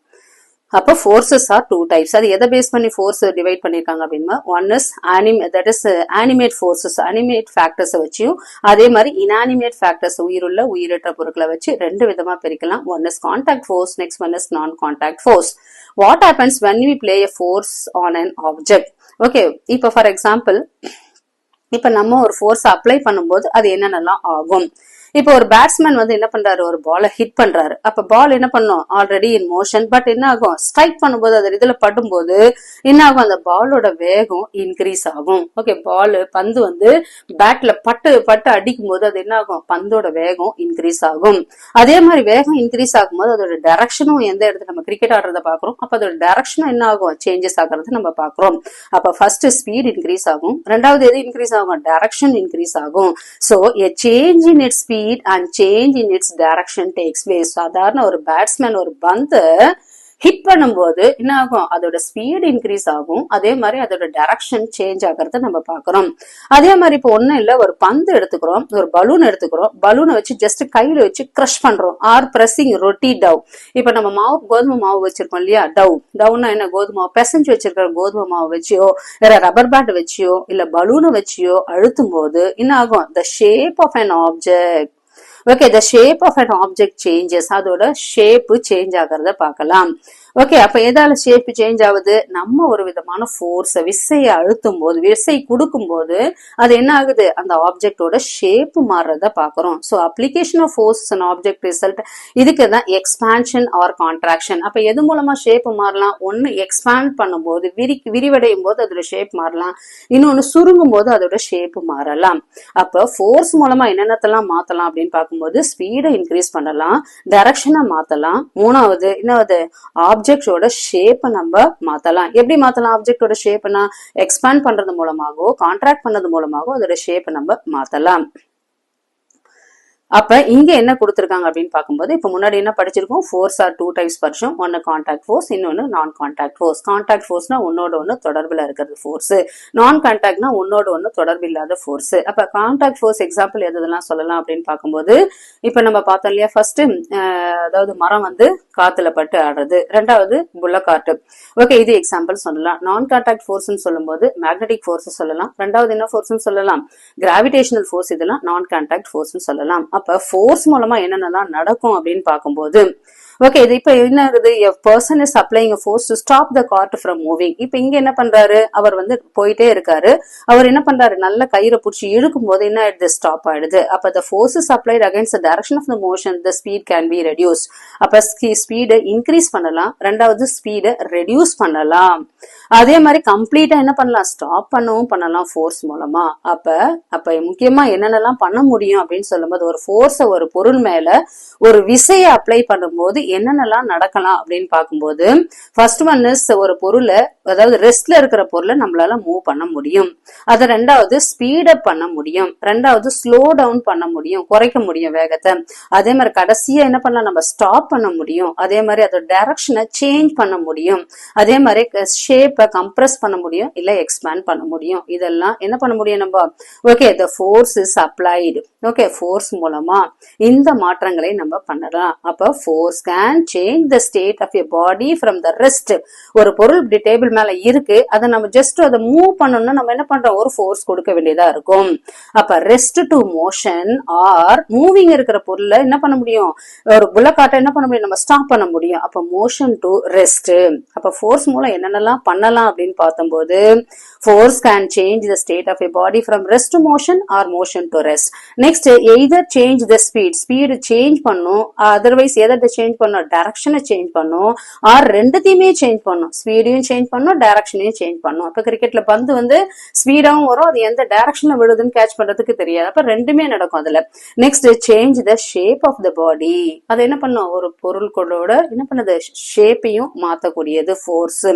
அப்ப ஃபோர்ஸஸ் ஆர் டூ டைப்ஸ். அது எதை பேஸ் பண்ணி ஃபோர்ஸ் டிவைட் பண்ணிருக்காங்க அப்படின்னா, one is that is animate forces, animate factors வச்சியும், அதே மாதிரி இன்அனிமேட் ஃபேக்டர்ஸ், உயிருள்ள உயிரற்ற பொருட்களை வச்சு ரெண்டு விதமா பிரிக்கலாம். One is contact force, next one is non contact force. What happens when we play a force on an object? Okay, இப்ப ஃபார் எக்ஸாம்பிள், இப்ப நம்ம ஒரு ஃபோர்ஸ் அப்ளை பண்ணும்போது அது என்னென்னலாம் ஆகும். இப்போ ஒரு பேட்ஸ்மேன் வந்து என்ன பண்றாரு, ஒரு பாலை ஹிட் பண்றாரு. அப்ப பால் என்ன பண்ணும், ஆல்ரெடி இன் மோஷன், பட் என்ன ஆகும், ஸ்ட்ரைக் பண்ணும்போது அது இதுல படும்போது என்ன ஆகும், அந்த பாலோட வேகம் இன்க்ரீஸ் ஆகும். ஓகே, பால் பந்து வந்து பேட்ல பட்டு பட்டு அடிக்கும் போது அது என்ன ஆகும், பந்தோட வேகம் இன்க்ரீஸ் ஆகும். அதே மாதிரி வேகம் இன்க்ரீஸ் ஆகும்போது அதோட டைரக்ஷனும், எந்த இடத்துல நம்ம கிரிக்கெட் ஆடுறத பாக்குறோம், அப்ப அதோட டைரக்ஷனும் என்ன ஆகும், சேஞ்சஸ் ஆகிறது நம்ம பாக்குறோம். அப்ப ஃபர்ஸ்ட் ஸ்பீட் இன்க்ரீஸ் ஆகும், ரெண்டாவது எது இன்க்ரீஸ் ஆகும், டைரக்ஷன் இன்க்ரீஸ் ஆகும். So a change in its speed and change in its direction takes place. சாதாரண ஒரு பேட்ஸ்மேன் ஒரு பந்து ஹிட் பண்ணும்போது என்ன ஆகும், அதோட ஸ்பீட் இன்க்ரீஸ் ஆகும், அதே மாதிரி அதோட டைரக்ஷன் சேஞ்ச் ஆகிறத நம்ம பாக்குறோம். அதே மாதிரி இப்போ ஒண்ணும் இல்ல, ஒரு பந்து எடுத்துக்கிறோம், ஒரு பலூன் எடுத்துக்கிறோம், பலூனை வச்சு ஜஸ்ட் கையில வச்சு கிரஷ் பண்றோம், ஆர் பிரஸிங் ரொட்டி டவ். இப்ப நம்ம மாவு, கோதுமை மாவு வச்சிருக்கோம் இல்லையா, டவ்னா என்ன, கோதுமை மாவு பிசைஞ்சு வச்சிருக்கிற கோதுமை மாவு வச்சியோ, வேற ரப்பர் பேட் வச்சியோ, இல்ல பலூனை வச்சியோ அழுத்தும் போது என்ன ஆகும், the shape of an object. Okay, the shape of an object changes. அதோட ஷேப் சேஞ்ச் ஆகிறத பார்க்கலாம். ஓகே, அப்ப எதால ஷேப் சேஞ்ச் ஆகுது, நம்ம ஒரு விதமான ஃபோர்ஸ் விசையை அழுத்தும் போது, விசை கொடுக்கும் போது அது என்ன ஆகுது, அந்த ஆப்ஜெக்டோட ஷேப் மாறுறத பாக்குறோம். So application of force and object result, இதுக்கு தான் எக்ஸ்பான்ஷன் ஆர் கான்ட்ராக்ஷன். அப்ப எது மூலமா ஷேப் மாறலாம், ஒன்னு எக்ஸ்பாண்ட் பண்ணும்போது, விரிவடையும் போது அதோட ஷேப் மாறலாம், இன்னொன்னு சுருங்கும் போது அதோட ஷேப் மாறலாம். அப்ப ஃபோர்ஸ் மூலமா என்னென்னத்தெல்லாம் மாத்தலாம் அப்படின்னு பார்க்கும்போது, ஸ்பீடை இன்க்ரீஸ் பண்ணலாம், டைரக்ஷனை மாத்தலாம், மூணாவது என்னது, ஆப்ஜெக்டோட ஷேப்பை நம்ம மாத்தலாம். எப்படி மாத்தலாம், ஆப்ஜெக்டோட ஷேப்னா எக்ஸ்பாண்ட் பண்றது மூலமாகவோ கான்ட்ராக்ட் பண்றது மூலமாகவோ அதோட ஷேப்பை நம்ம மாத்தலாம். அப்ப இங்க என்ன கொடுத்திருக்காங்க அப்படின்னு பார்க்கும்போது, இப்ப முன்னாடி என்ன படிச்சிருக்கோம், ஃபோர்ஸ் ஆர் டூ டைப்ஸ் படிச்சோம். ஒன்னு கான்டாக்ட் ஃபோர்ஸ், இன்னொன்னு நான் கான்டாக்ட் ஃபோர்ஸ். கான்டாக்ட் ஃபோர்ஸ்னா ஒன்னோட ஒண்ணு தொடர்புல இருக்கிறது ஃபோர்ஸ், நான் கான்டாக்ட்னா ஒன்னோட ஒண்ணு தொடர்பு இல்லாத ஃபோர்ஸ். அப்ப கான்டாக்ட் ஃபோர்ஸ் எக்ஸாம்பிள் எதெல்லாம் சொல்லலாம் அப்படின்னு பார்க்கும்போது, இப்ப நம்ம பார்த்தோம் இல்லையா, ஃபர்ஸ்ட் அதாவது மரம் வந்து காத்துல பட்டு ஆடுறது, ரெண்டாவது புல்லக்கார்ட். ஓகே, இது எக்ஸாம்பிள் சொல்லலாம். நான் கான்டாக்ட் ஃபோர்ஸ் சொல்லும் போது மேக்னெட்டிக் ஃபோர்ஸ் சொல்லலாம், ரெண்டாவது என்ன ஃபோர்ஸ் சொல்லலாம், கிராவிடேஷனல் ஃபோர்ஸ், இதெல்லாம் நான் கான்டாக்ட் ஃபோர்ஸ் சொல்லலாம். அப்ப ஃபோர்ஸ் மூலமா என்னென்னலாம் நடக்கும் அப்படின்னு பார்க்கும்போது, ஓகே, இது இப்ப என்ன ஆகுது, a person is applying a force to stop the cart from moving. இப்ப இங்க என்ன பண்றாரு, அவர் வந்து போயிட்டே இருக்காரு, அவர் என்ன பண்றாரு, நல்ல கயிறை பிடிச்சி இழுக்கும் போது என்ன ஆயிடுது, ஸ்டாப் ஆயிடுது. அப்ப the force is applied against the direction of the motion, the speed can be reduced. அப்ப ஸ்பீடை இன்க்ரீஸ் பண்ணலாம், ரெண்டாவது ஸ்பீடை ரெடியூஸ் பண்ணலாம். அதே மாதிரி கம்ப்ளீட்டா என்ன பண்ணலாம், ஸ்டாப் பண்ணவும் பண்ணலாம் ஃபோர்ஸ் மூலமா. அப்ப முக்கியமா என்னென்னலாம் பண்ண முடியும் அப்படின்னு சொல்லும்போது, ஒரு ஃபோர்ஸ ஒரு பொருள் மேல ஒரு விசையை அப்ளை பண்ணும்போது என்னென்னலாம் நடக்கலாம் அப்படின்னு பார்க்கும்போது, ஃபர்ஸ்ட் ஒன் இஸ், ஒரு பொருளை, அதாவது ரெஸ்ட்ல இருக்கிற பொருளை நம்மளால மூவ் பண்ண முடியும். அது ரெண்டாவது ஸ்பீட் அப் பண்ண முடியும், ரெண்டாவது ஸ்லோ டவுன் பண்ண முடியும், குறைக்க முடியும் வேகத்தை. அதே மாதிரி கடைசியா என்ன பண்ணலாம், நம்ம ஸ்டாப் பண்ண முடியும். அதே மாதிரி அதோட டைரக்ஷனை சேஞ்ச் பண்ண முடியும். அதே மாதிரி ஷேப்பை கம்ப்ரஸ் பண்ண முடியும், இல்ல எக்ஸ்பேண்ட் பண்ண முடியும். இதெல்லாம் என்ன பண்ண முடியும் நம்ம, okay, the force is applied. Okay, force மூலமா இந்த மாற்றங்களை நம்ம பண்ணலாம். அப்ப force can change the state of your body from the rest. ஒரு பொருள் இப்படி டேபிள் மேல இருக்கு, அதை நம்ம ஜஸ்ட் அதை மூவ் பண்ணணும்னா நம்ம என்ன பண்றோம், ஒரு ஃபோர்ஸ் கொடுக்க வேண்டியதா இருக்கும். அப்ப rest to motion are moving இருக்கிற பொருளை என்ன பண்ண முடியும், ஒரு புல்லக்காட்டை என்ன பண்ண முடியும், நம்ம ஸ்டாப் பண்ண முடியும். அப்ப மோஷன் டு ரெஸ்ட். அப்ப ஃபோர்ஸ் மூலம் என்னென்னலாம் பண்ணலாம் அப்படின்னு பார்த்தம்போது force can change the state of a body from rest to motion or motion to rest. Next, either change the speed change பண்ணும், otherwise எதை change பண்ணும், direction change பண்ணும், or ரெண்டுத்தையுமே change பண்ணும், ஸ்பீடையும் change பண்ணும், directionையும் change பண்ணும். அப்ப கிரிக்கெட்ல பந்து வந்து ஸ்பீடாவும் வரும், அது எந்த directionல விழுதுன்னு கேட்ச் பண்றதுக்கு தெரியாது. அப்ப ரெண்டுமே நடக்கும் அதுல. Next, change the shape of the body. அது என்ன பண்ணும், ஒரு பொருள்களோட என்ன பண்ணுது, ஷேப்பையும் மாத்தக்கூடியது ஃபோர்ஸ்.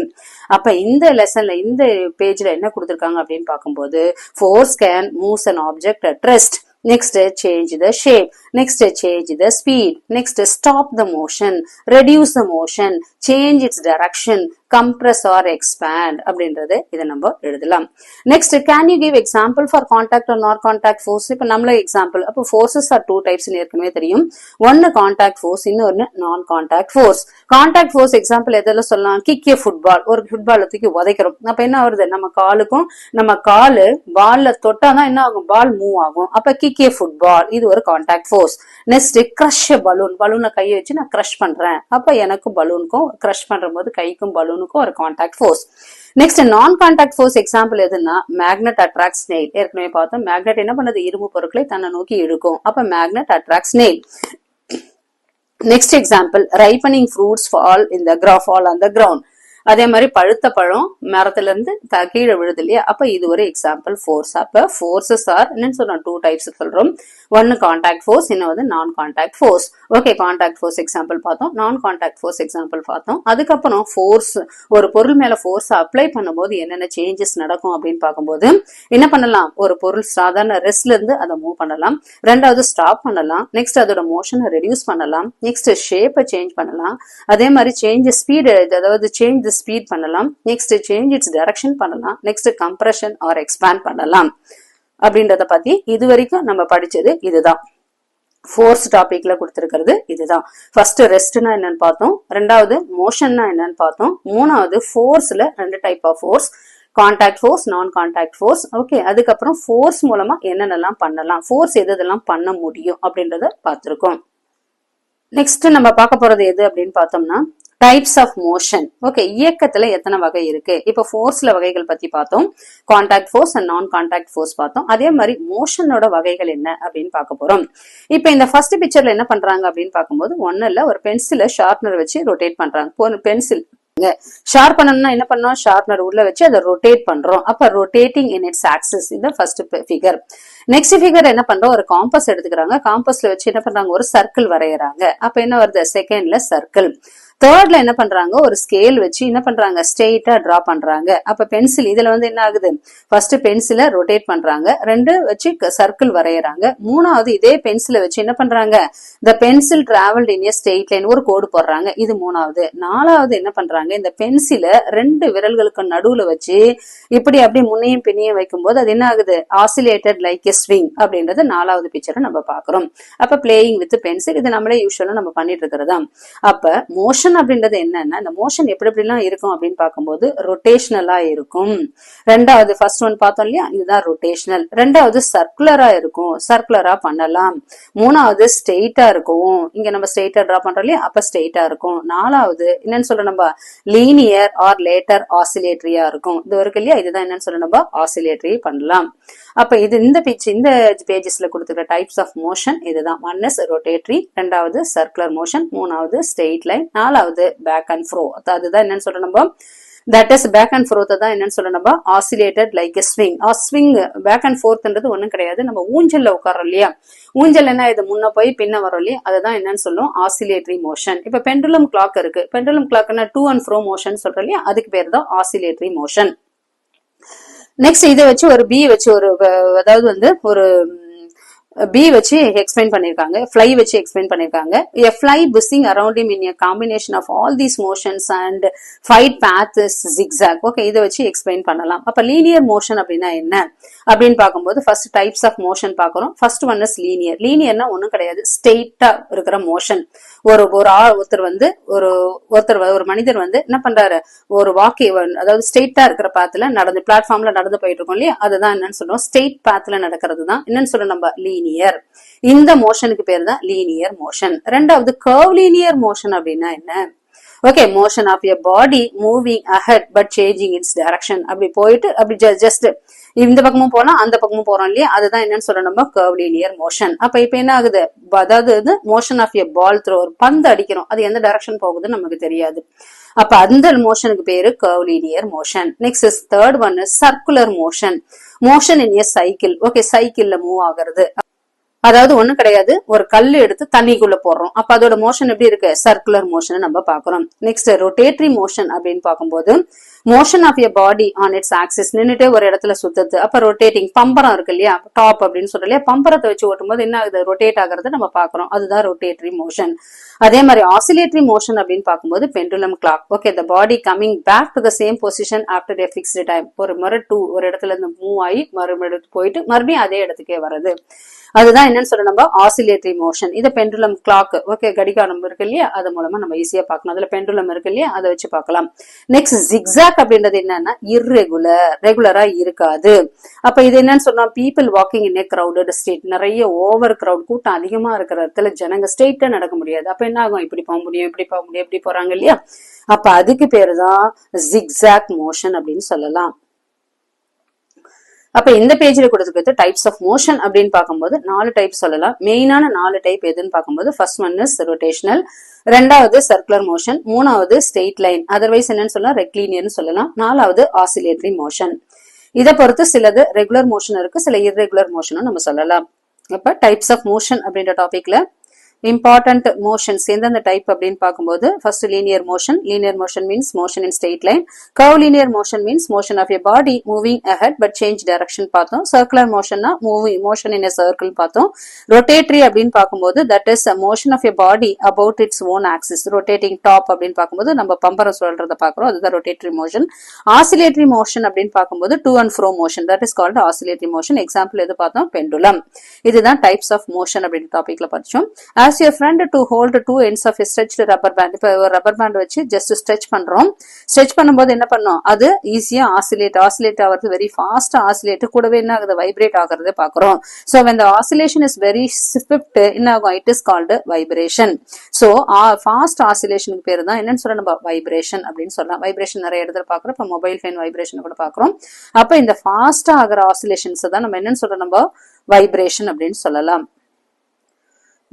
அப்ப இந்த லெசன்ல இந்த பேஜ்ல என்ன கொடுத்திருக்காங்க அப்படின்னு பார்க்கும்போது force can move an object at rest. Next, change the shape. Next, change the speed. Next, stop the motion, reduce the motion, change its direction, compress or expand அப்படின்றது இதை நம்ம எழுதலாம். Next, can you give example for contact or non contact force? இப்ப நம்மள example, அப்போ forces are two types ஏற்கனவே தெரியும். ஒன்னு contact force, இன்னொன்னு non contact force. Contact force example எதெல்லாம் சொல்லலாம், கிக் ஃபுட்பால், ஒரு ஃபுட்பால் தூக்கி உதைக்கிறோம், அப்ப என்ன வருது, நம்ம காலுக்கும் நம்ம காலு பால்ல தொட்டாதான் என்ன ஆகும், பால் மூவ் ஆகும். அப்ப கிக் ஃபுட்பால், இது ஒரு contact force. Next, crush balloon, பலூனை கையை வச்சு நான் கிரஷ் பண்றேன், அப்ப எனக்கும் பலூனுக்கும் கிரஷ் பண்ற போது கைக்கும் பலூனுக்கும் ஒரு கான்டாக்ட் ஃபோர்ஸ். நெக்ஸ்ட், நான் கான்டாக்ட் ஃபோர்ஸ் எக்ஸாம்பிள் எதுன்னா மேக்னெட் அட்ராக்ட்ஸ் நெயில். ஏற்கனவே பார்த்தோம், மேக்னெட் என்ன பண்ணுது, இரும்பு பொருட்களை தன்னை நோக்கி இழுக்கும், அப்ப magnet attracts nail. Next example, ripening fruits fall on the ground. அதே மாதிரி பழுத்த பழம் மரத்துல இருந்து கீழே விழுது இல்லையா, அப்ப இது ஒரு எக்ஸாம்பிள் ஃபோர்ஸ். அப்ப ஃபோர்ஸஸ் ஆர் என்னன்னு சொல்றோம், டூ டைப்ஸ் சொல்றோம். ஒன்னு கான்டாக்ட் ஃபோர்ஸ், இன்னொரு நான் contact force. Okay, contact force example பார்த்தோம், நான் கான்டாக்ட் ஃபோர்ஸ் எக்ஸாம்பிள் பார்த்தோம். அதுக்கப்புறம் ஃபோர்ஸ், ஒரு பொருள் மேல ஃபோர்ஸ் அப்ளை பண்ணும்போது என்னென்ன சேஞ்சஸ் நடக்கும் அப்படின்னு பார்க்கும்போது என்ன பண்ணலாம், ஒரு பொருள் சாதாரண ரெஸ்ட்ல இருந்து அதை மூவ் பண்ணலாம், ரெண்டாவது ஸ்டாப் பண்ணலாம், நெக்ஸ்ட் அதோட மோஷனை ரெடியூஸ் பண்ணலாம், நெக்ஸ்ட் ஷேப்பை சேஞ்ச் பண்ணலாம், அதே மாதிரி சேஞ்ச் ஸ்பீடு, அதாவது சேஞ்ச் தி ஸ்பீட் பண்ணலாம், நெக்ஸ்ட் சேஞ்ச் இட்ஸ் டைரக்ஷன் பண்ணலாம், நெக்ஸ்ட் கம்ப்ரஷன் ஆர் எக்ஸ்பேண்ட் பண்ணலாம். அப்படின்றத பத்தி இது வரைக்கும் நம்ம படிச்சது இதுதான். ஃபோர்ஸ் டாபிக்ல கொடுத்திருக்கிறது இதுதான். ஃபர்ஸ்ட் ரெஸ்ட்னா என்னன்னு பார்த்தோம், ரெண்டாவது மோஷன்னா என்னன்னு பார்த்தோம், மூணாவது ஃபோர்ஸ்ல ரெண்டு type of force, contact force, non contact force. Okay, அதுக்கப்புறம் ஃபோர்ஸ் மூலமா என்னென்னலாம் பண்ணலாம், ஃபோர்ஸ் எதெல்லாம் பண்ண முடியும் அப்படின்றத பார்த்திருக்கோம். நெக்ஸ்ட் நம்ம பார்க்க போறது எது அப்படின்னு பார்த்தோம்னா டைப்ஸ் ஆஃப் மோஷன். ஓகே, இயக்கத்துல எத்தனை வகை இருக்கு, இப்ப ஃபோர்ஸ்ல வகைகள் பத்தி பார்த்தோம், கான்டாக்ட் ஃபோர்ஸ் அண்ட் நான் கான்டாக்ட் ஃபோர்ஸ் பார்த்தோம். அதே மாதிரி மோஷனோட வகைகள் என்ன அப்படின்னு பார்க்க போறோம். இப்ப இந்த ஃபர்ஸ்ட் பிக்சர்ல என்ன பண்றாங்க அப்படின்னு பார்க்கும்போது ஒண்ணு இல்ல, ஒரு பென்சில ஷார்ப்னர் வச்சு ரொட்டேட் பண்றாங்க. பென்சில் ஷார்ப் பண்ணணும்னா என்ன பண்ணோம், ஷார்ப்னர் உள்ள வச்சு அதை ரொட்டேட் பண்றோம். அப்ப ரொட்டேட்டிங் இன் இட்ஸ் ஆக்சிஸ், இந்த ஃபர்ஸ்ட் ஃபிகர். நெக்ஸ்ட் ஃபிகர் என்ன பண்றோம், ஒரு காம்பஸ் எடுத்துக்கிறாங்க, காம்பஸ்ல வச்சு என்ன பண்றாங்க, ஒரு சர்க்கிள் வரையறாங்க. அப்ப என்ன வருது, செகண்ட்ல சர்க்கிள். தேர்ட்ல என்ன பண்றாங்க, ஒரு ஸ்கேல் வச்சு என்ன பண்றாங்க, ஸ்ட்ரெயிட்டா டிரா பண்றாங்க. அப்ப பென்சில் இதுல வந்து என்ன ஆகுது, ஃபர்ஸ்ட் பென்சில ரொட்டேட் பண்றாங்க, ரெண்டு வச்சு சர்க்கிள் வரையறாங்க, மூணாவது இதே பென்சில வச்சு என்ன பண்றாங்க, the pencil traveled in a straight line, ஒரு கோடு போடுறாங்க, இது மூணாவது. நாலாவது என்ன பண்றாங்க, இந்த பென்சில ரெண்டு விரல்களுக்கு நடுவுல வச்சு இப்படி அப்படி முன்னையும் பின்னையும் வைக்கும் போது அது என்ன ஆகுது, ஆசிலேட்டட் லைக் எ ஸ்விங் அப்படின்றது நாலாவது பிக்சரை நம்ம பாக்குறோம். அப்ப பிளேயிங் வித் பென்சில், இது நம்மளே யூஸ்வலா நம்ம பண்ணிட்டு இருக்கிறதா. அப்ப மோஷன் அப்படின்றது என்னன்னா, இந்த மோஷன் எப்படி எப்படிலாம் இருக்கும் அப்படின்னு பார்க்கும்போது ரொட்டேஷனலா இருக்கும். ரெண்டாவது ஃபர்ஸ்ட் ஒன் பார்த்தோம் இல்லையா, இதுதான் ரொட்டேஷனல். ரெண்டாவது சர்க்குலரா இருக்கும், சர்க்குலரா பண்ணலாம். மூணாவது ஸ்ட்ரெயிட்டா இருக்கும், இங்க நம்ம ஸ்ட்ரெயிட்டா டிரா பண்றோம் இல்லையா, அப்ப ஸ்ட்ரெயிட்டா இருக்கும். நாலாவது என்னன்னு சொல்றோம் நம்ம, லீனியர் ஆர் லேட்டர் ஆசிலேட்டரியா இருக்கும். இது இருக்கு இல்லையா, இதுதான் என்னன்னு சொல்ல நம்ம ஆசிலேட்டரி பண்ணலாம். அப்ப இது இந்த பேஜஸ்ல கொடுத்துருக்க டைப்ஸ் ஆஃப் மோஷன் இதுதான். ஒன் இஸ் ரொட்டேட்டரி, ரெண்டாவது சர்க்குலர் மோஷன், மூணாவது ஸ்ட்ரெயிட் லைன், நாலாவது பேக் அண்ட் ஃப்ரோ. அதுதான் என்னன்னு சொல்ற நம்ம, that is back and forth தான் என்னன்னு சொல்ல நம்ம oscillated like a swing. Swing back and ஃபோர்த்ன்றது ஒண்ணும் கிடையாது, நம்ம ஊஞ்சல்ல உட்காரோம் இல்லையா, ஊஞ்சல் என்ன இது முன்ன போய் பின்ன வரும் இல்லையா, அதுதான் என்னன்னு சொல்லும் ஆசிலேட்டரி மோஷன். இப்ப பெண்டுலம் கிளாக் இருக்கு, பெண்டுலம் கிளாக்னா டூ அண்ட் ஃப்ரோ மோஷன் சொல்றோம் இல்லையா, அதுக்கு பேர் தான் ஆசிலேட்டரி மோஷன். நெக்ஸ்ட் இதை வச்சு ஒரு பி வச்சு ஒரு, அதாவது வந்து ஒரு பி வச்சு எக்ஸ்பிளைன் பண்ணிருக்காங்க, fly வச்சு எக்ஸ்பிளைன் பண்ணிருக்காங்க. A fly buzzing around him in a combination of all these motions and flight path is zigzag. Okay, இதை வச்சு எக்ஸ்பிளைன் பண்ணலாம். அப்ப லீனியர் மோஷன் அப்படின்னா என்ன அப்படின்னு பார்க்கும்போது ஃபர்ஸ்ட் டைப்ஸ் ஆஃப் மோஷன் பார்க்கறோம். First one is linear. லீனியர்னா ஒன்றும் கிடையாது, ஸ்ட்ரெயிட்டா இருக்கிற மோஷன். ஒரு மனிதர் வந்து என்ன பண்றாரு, ஒரு அதாவது ஸ்ட்ரெயிட்டா இருக்கிற பாத்துல நடந்து பிளாட்ஃபார்ம்ல நடந்து போயிட்டு இருக்கோம் இல்லையா, அதுதான் என்னன்னு சொல்றோம், ஸ்ட்ரெயிட் பாத்துல நடக்கிறது தான் என்னன்னு சொல்றோம் நம்ம லீனியர். இந்த மோஷனுக்கு பேர் தான் லீனியர் மோஷன். ரெண்டாவது கர்வ் லீனியர் மோஷன் அப்படின்னா என்ன? Okay, motion of a body moving ahead but changing its direction. அப்படி போயிட்டு அப்படி ஜஸ்ட் இந்த பக்கமும் போனா அந்த பக்கமும் போறோம் இல்லையா, அதுதான் என்னன்னு சொல்றோம் நம்ம கர்வ் லீனியர் மோஷன். அப்ப இப்ப என்ன ஆகுது, அதாவது motion of a ball throw, ஒரு பந்து அடிக்கிறோம், அது எந்த டைரக்ஷன் போகுதுன்னு நமக்கு தெரியாது. அப்ப அந்த மோஷனுக்கு பேரு curve linear motion. Next is third one is circular motion. Motion in a cycle. Okay, சைக்கிள்ல மூவ் ஆகுறது. அதாவது ஒண்ணு கிடையாது, ஒரு கல் எடுத்து தண்ணிக்குள்ள போடுறோம், அப்ப அதோட மோஷன் எப்படி இருக்கு, சர்க்குலர் மோஷன் நம்ம பாக்குறோம். நெக்ஸ்ட் ரொட்டேட்டரி மோஷன் அப்படின்னு பார்க்கும்போது motion of a body on its axis, நின்னுட்டே ஒரு இடத்துல சுத்துது. அப்ப ரொட்டேட்டிங், பம்பரம் இருக்கு இல்லையா, டாப் அப்படின்னு சொல்ற இல்லையா, பம்பரத்தை வச்சு ஓட்டும் போது என்ன ஆகுது, ரொட்டேட் ஆகுறது நம்ம பாக்குறோம், அதுதான் ரொட்டேட்டரி மோஷன். அதே மாதிரி ஆசிலேட்டரி மோஷன் அப்படின்னு பார்க்கும்போது pendulum clock. Okay, the body coming back to the same position after a fixed time. ஒரு முறை ஒரு இடத்துல இருந்து மூவ் ஆகி மறுபடியும் போயிட்டு மறுபடியும் அதே இடத்துக்கே வருது, அதுதான் என்னன்னு சொல்ல நம்ம ஆசிலேட்டரி மோஷன். இது பெண்டுலம் கிளாக். ஓகே, கடிகாரம் இருக்கு இல்லையா, அது மூலமா நம்ம ஈஸியா பார்க்கலாம். அதுல பெண்டுலம் இருக்கு இல்லையா, அதை வச்சு பார்க்கலாம். நெக்ஸ்ட் ஜிக்ஸாக் அப்படின்றது என்னன்னா ரெகுலரா இருக்காது. அப்ப இது என்னன்னு சொன்னா people walking in A crowded street. நிறைய ஓவர் கிரௌட், கூட்டம் அதிகமா இருக்கிற இடத்துல ஜனங்க ஸ்ட்ரெயிட்டா நடக்க முடியாது. அப்ப என்ன ஆகும், இப்படி போக முடியும், இப்படி போக முடியும், இப்படி போறாங்க இல்லையா, அப்ப அதுக்கு பேருதான் ஜிக்ஸாக் மோஷன் அப்படின்னு சொல்லலாம். அப்ப இந்த பேஜ்ல கொடுத்துருக்கிறது டைப்ஸ் ஆஃப் மோஷன் அப்படின்னு பார்க்கும்போது 4 டைப் சொல்லலாம். மெயினான 4 டைப் எதுன்னு பார்க்கும்போது ஃபர்ஸ்ட் ஒன் இஸ் ரொட்டேஷனல், ரெண்டாவது சர்க்குலர் மோஷன், மூணாவது ஸ்ட்ரெயிட் லைன், அதர்வைஸ் என்னன்னு சொல்லலாம் ரெக்லீனியர்னு சொல்லலாம், நாலாவது ஆசிலேட்டரி மோஷன். இதை பொறுத்து சிலது ரெகுலர் மோஷன் இருக்கு, சில இர்ரெகுலர் மோஷனும் நம்ம சொல்லலாம். அப்ப டைப்ஸ் ஆஃப் மோஷன் அப்படின்ற டாபிக்ல இம்பார்ட்டன்ட் மோஷன்ஸ் எந்தெந்த டைப் அப்படின்னு பார்க்கும்போது first linear motion. Linear motion means motion in straight line. Curve linear motion means motion of a body moving ahead but change direction பார்த்தோம். சர்க்குலர் மோஷன்னா மோஷன் இன் எ சர்க்கிள் பார்த்தோம். Rotatory அப்படின்னு பார்க்கும்போது that is motion of a body about its own axis. Rotating top அப்படின்னு பார்க்கும்போது நம்ம பம்பரை சொல்றத பார்க்கிறோம், அதுதான் ரொட்டேட்டரி மோஷன். ஆசிலேட்டரி மோஷன் அப்படின்னு பார்க்கும்போது to and fro motion, that is called oscillatory motion. Example எது பார்த்தோம், பெண்டுலம். இதுதான் டைப்ஸ் ஆஃப் மோஷன் அப்படின்னு டாபிக்ல படிச்சோம். As your friend to hold two ends of a stretched rubber band. இப்ப ஒரு ரப்பர் பேண்ட் வச்சு ஜஸ்ட் ஸ்ட்ரெச் பண்றோம். ஸ்ட்ரெச் பண்ணும்போது என்ன பண்ணோம், அது ஈஸியா ஆசிலேட் ஆகிறது, வெரி ஃபாஸ்ட் ஆசிலேட், கூடவே என்ன ஆகுது, வைப்ரேட் ஆகுறதை பாக்குறோம். So when the oscillation is very swift, என்ன ஆகும், it is called vibration. So fast oscillationக்கு பேரு தான் என்னன்னு சொல்ல நம்ம வைப்ரேஷன் அப்படின்னு சொல்லலாம். வைப்ரேஷன் நிறைய இடத்துல பாக்குறோம், இப்ப மொபைல் ஃபோன் வைப்ரேஷன் கூட பாக்குறோம். அப்ப இந்த ஃபாஸ்டா ஆகிற ஆசிலேஷன்ஸ் தான் நம்ம என்னன்னு சொல்றோம், நம்ம வைப்ரேஷன் அப்படின்னு சொல்லலாம்.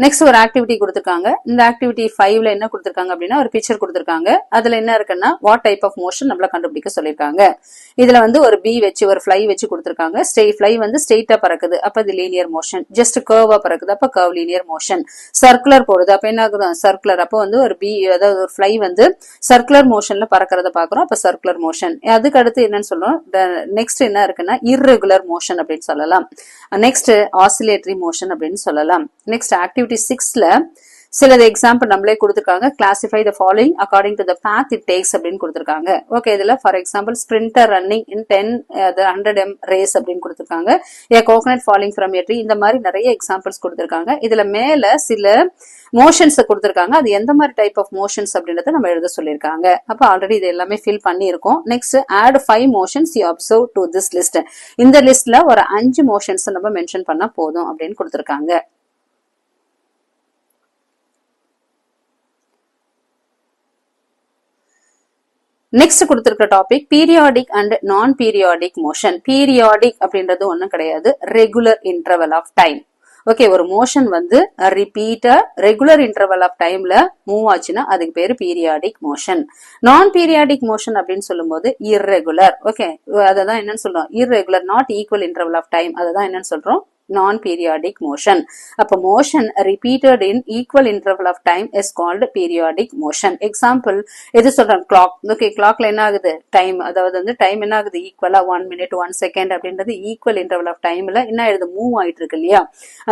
நெக்ஸ்ட் ஒரு ஆக்டிவிட்டி கொடுத்திருக்காங்க. இந்த ஆக்டிவிட்டி 5ல என்ன கொடுத்திருக்காங்க அப்படின்னா ஒரு பிக்சர் கொடுத்திருக்காங்க. அதுல என்ன இருக்குன்னா வாட் டைப் ஆஃப் மோஷன் நம்மள கண்டுபிடிக்க சொல்லிருக்காங்க. இதுல வந்து ஒரு பி வச்சு ஒரு ஃப்ளை வச்சு கொடுத்திருக்காங்க. ஃப்ளை வந்து ஸ்ட்ரெயிட்டா பறக்குது, அப்ப இது லீனியர் மோஷன். ஜஸ்ட் கர்வா பறக்குது, அப்ப கர்வ் லீனியர் மோஷன். சர்க்குலர் போடுது, அப்ப என்ன ஆகுது, சர்க்குலர். அப்ப வந்து ஒரு பி, அதாவது ஒரு ஃப்ளை வந்து சர்க்குலர் மோஷன்ல பறக்கிறத பாக்குறோம், அப்ப சர்க்குலர் மோஷன். அதுக்கு அடுத்து என்னன்னு சொல்றோம், நெக்ஸ்ட் என்ன இருக்குன்னா இர்ரெகுலர் மோஷன் அப்படின்னு சொல்லலாம். நெக்ஸ்ட் ஆசிலேட்டரி மோஷன் அப்படின்னு சொல்லலாம். நெக்ஸ்ட் ஆக்டிவிட்டி 6ல சில எக்ஸாம்பிள் நம்மளே கொடுத்திருக்காங்க. Classify the following according to the path it takes அப்படின்னு கொடுத்திருக்காங்க. ஓகே, இதுல for example sprinter running in 100m race அப்படின்னு கொடுத்திருக்காங்க. A coconut falling from a tree, இந்த மாதிரி நிறைய எக்ஸாம்பிள்ஸ் கொடுத்திருக்காங்க. இதுல மேல சில மோஷன்ஸ் கொடுத்திருக்காங்க, அது எந்த மாதிரி டைப் ஆஃப் மோஷன்ஸ் அப்படின்றத நம்ம எழுத சொல்லியிருக்காங்க. அப்ப ஆல்ரெடி இது எல்லாமே ஃபில் பண்ணியிருக்கோம். Next add 5 motions you observe to this list. இந்த லிஸ்ட்ல ஒரு 5 மோஷன்ஸ் நம்ம மென்ஷன் பண்ணா போதும் அப்படின்னு கொடுத்திருக்காங்க. நெக்ஸ்ட் கொடுத்திருக்கிற topic periodic and non periodic motion. Periodic அப்படின்றது ஒண்ணும் கிடையாது, regular interval of time. Okay, ஒரு மோஷன் வந்து ரிப்பீட்டா ரெகுலர் இன்டர்வல் ஆஃப் டைம்ல மூவ் ஆச்சுன்னா அதுக்கு பேரு periodic motion. Non periodic motion அப்படின்னு சொல்லும் போது இர்ரெகுலர். ஓகே, அததான் என்னன்னு சொல்றோம், irregular, not equal interval of time, அததான் என்னன்னு சொல்றோம் நான் பீரியாடிக் மோஷன். அப்ப motion repeated in equal interval of time is called periodic motion. Example எது சொல்றேன், கிளாக். ஓகே, கிளாக்ல என்ன ஆகுது, டைம், அதாவது வந்து டைம் என்ன ஆகுது, ஈக்குவலா 1 minute 1 second அப்படின்றது ஈக்குவல் இன்டர்வல் ஆஃப் டைம்ல என்ன ஆயிடுது, மூவ் ஆயிட்டு இருக்கு இல்லையா.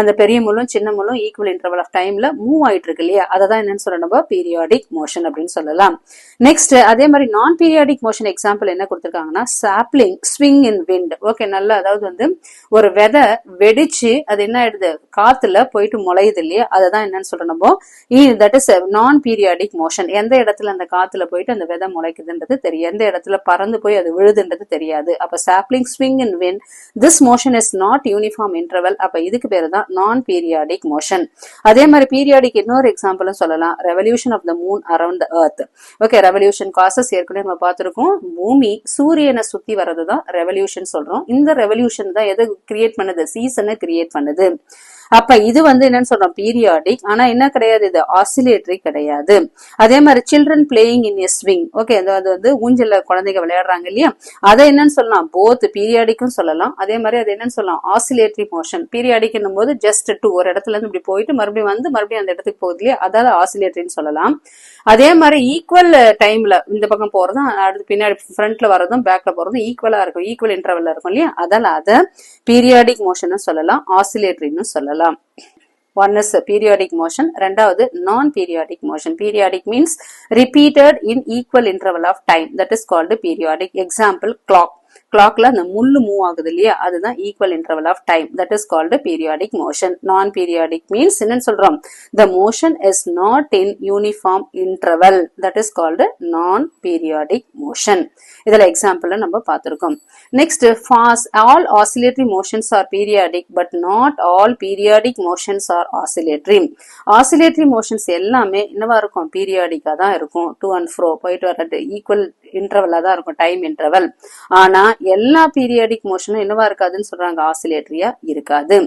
அந்த பெரிய முள்ளும் சின்ன முள்ளும் ஈக்குவல் இன்டர்வல் ஆஃப் டைம்ல மூவ் ஆயிட்டு இருக்கு இல்லையா, அததான் என்னன்னு சொல்ல நம்ம பீரியாடிக் மோஷன் அப்படின்னு சொல்லலாம். நெக்ஸ்ட் அதே மாதிரி நான் பீரியாடிக் மோஷன் எக்ஸாம்பிள் என்ன கொடுத்திருக்காங்கன்னா, sapling swing in wind. Okay, நல்லா, அதாவது வந்து ஒரு விதை வெடிச்சு அது என்ன ஆயிடுது, காத்துல போயிட்டு முளையுது இல்லையா, அததான் என்னன்னு சொல்றோம் நம்ம, தட் இஸ் நான் பீரியாடிக் மோஷன். எந்த இடத்துல அந்த காத்துல போயிட்டு அந்த விதை முளைக்குதுன்றது தெரியும், எந்த இடத்துல பறந்து போய் அது விழுதுன்றது தெரியாது. அப்ப sapling swing in wind, this motion is not uniform interval. அப்ப இதுக்கு பேரு தான் நான் பீரியாடிக் மோஷன். அதே மாதிரி பீரியாடிக் இன்னொரு எக்ஸாம்பிளும் சொல்லலாம், revolution of the moon around the earth. Okay, revolution causes ஏற்கனவே நம்ம பார்த்திருக்கோம், பூமி சூரியனை சுத்தி வர்றதுதான் ரெவல்யூஷன் சொல்றோம். இந்த ரெவல்யூஷன் தான் எது கிரியேட் பண்ணுது, சீசனை கிரியேட் பண்ணுது. அப்ப இது வந்து என்னன்னு சொல்றோம், பீரியாடிக். ஆனா என்ன கிடையாது, இது ஆசிலேட்டரி கிடையாது. அதே மாதிரி children playing in a swing. Okay, அது வந்து ஊஞ்சல்ல குழந்தைங்க விளையாடுறாங்க இல்லையா, அதை என்னன்னு சொல்லலாம், போத் பீரியாடிக்கும் சொல்லலாம். அதே மாதிரி அது என்னன்னு சொல்லலாம், ஆசிலேட்டரி மோஷன். பீரியாடிக் என்னும் போது ஜஸ்ட் டு ஒரு இடத்துல இருந்து இப்படி போயிட்டு மறுபடியும் வந்து மறுபடியும் அந்த இடத்துக்கு போகுது இல்லையா, அதாவது ஆசிலேட்டரின்னு சொல்லலாம். அதே மாதிரி ஈக்குவல் டைம்ல இந்த பக்கம் போறதும் அடுத்து பின்னாடி ஃப்ரண்ட்ல வர்றதும் பேக்ல போறதும் ஈக்குவலா இருக்கும், ஈக்குவல் இன்டர்வல்ல இருக்கும் இல்லையா, அதால அத பீரியாடிக் மோஷன் சொல்லலாம், ஆசிலேட்டரின்னு சொல்லலாம். One is periodic motion, ரெண்டாவது non periodic motion. Periodic means repeated in equal interval of time, that is called periodic. Example, clock. கிளாக்ல அந்த முள்ளு மூவ் ஆகுது இல்லையா, அதுதான் equal interval of time, that is called periodic motion. Non periodic means என்னன்னு சொல்றோம், the motion is not in uniform interval, that is called non periodic motion. இதுல example நம்ம பார்த்திருக்கோம். Next, fast. All oscillatory motions are periodic, but not all periodic motions are oscillatory. Oscillatory motions எல்லாமே என்னவா இருக்கும், பீரியாடிக்கா தான் இருக்கும், டு அண்ட் ஃப்ரோ போயிட்டு வர்றது ஈக்குவல் இன்டர்வலா தான் இருக்கும், டைம் இன்டர்வல். ஆனா எல்லா பீரியாடிக் மோஷனும் என்னவா இருக்காதுன்னு சொல்றாங்க, ஆசிலேட்டரியா இருக்காது.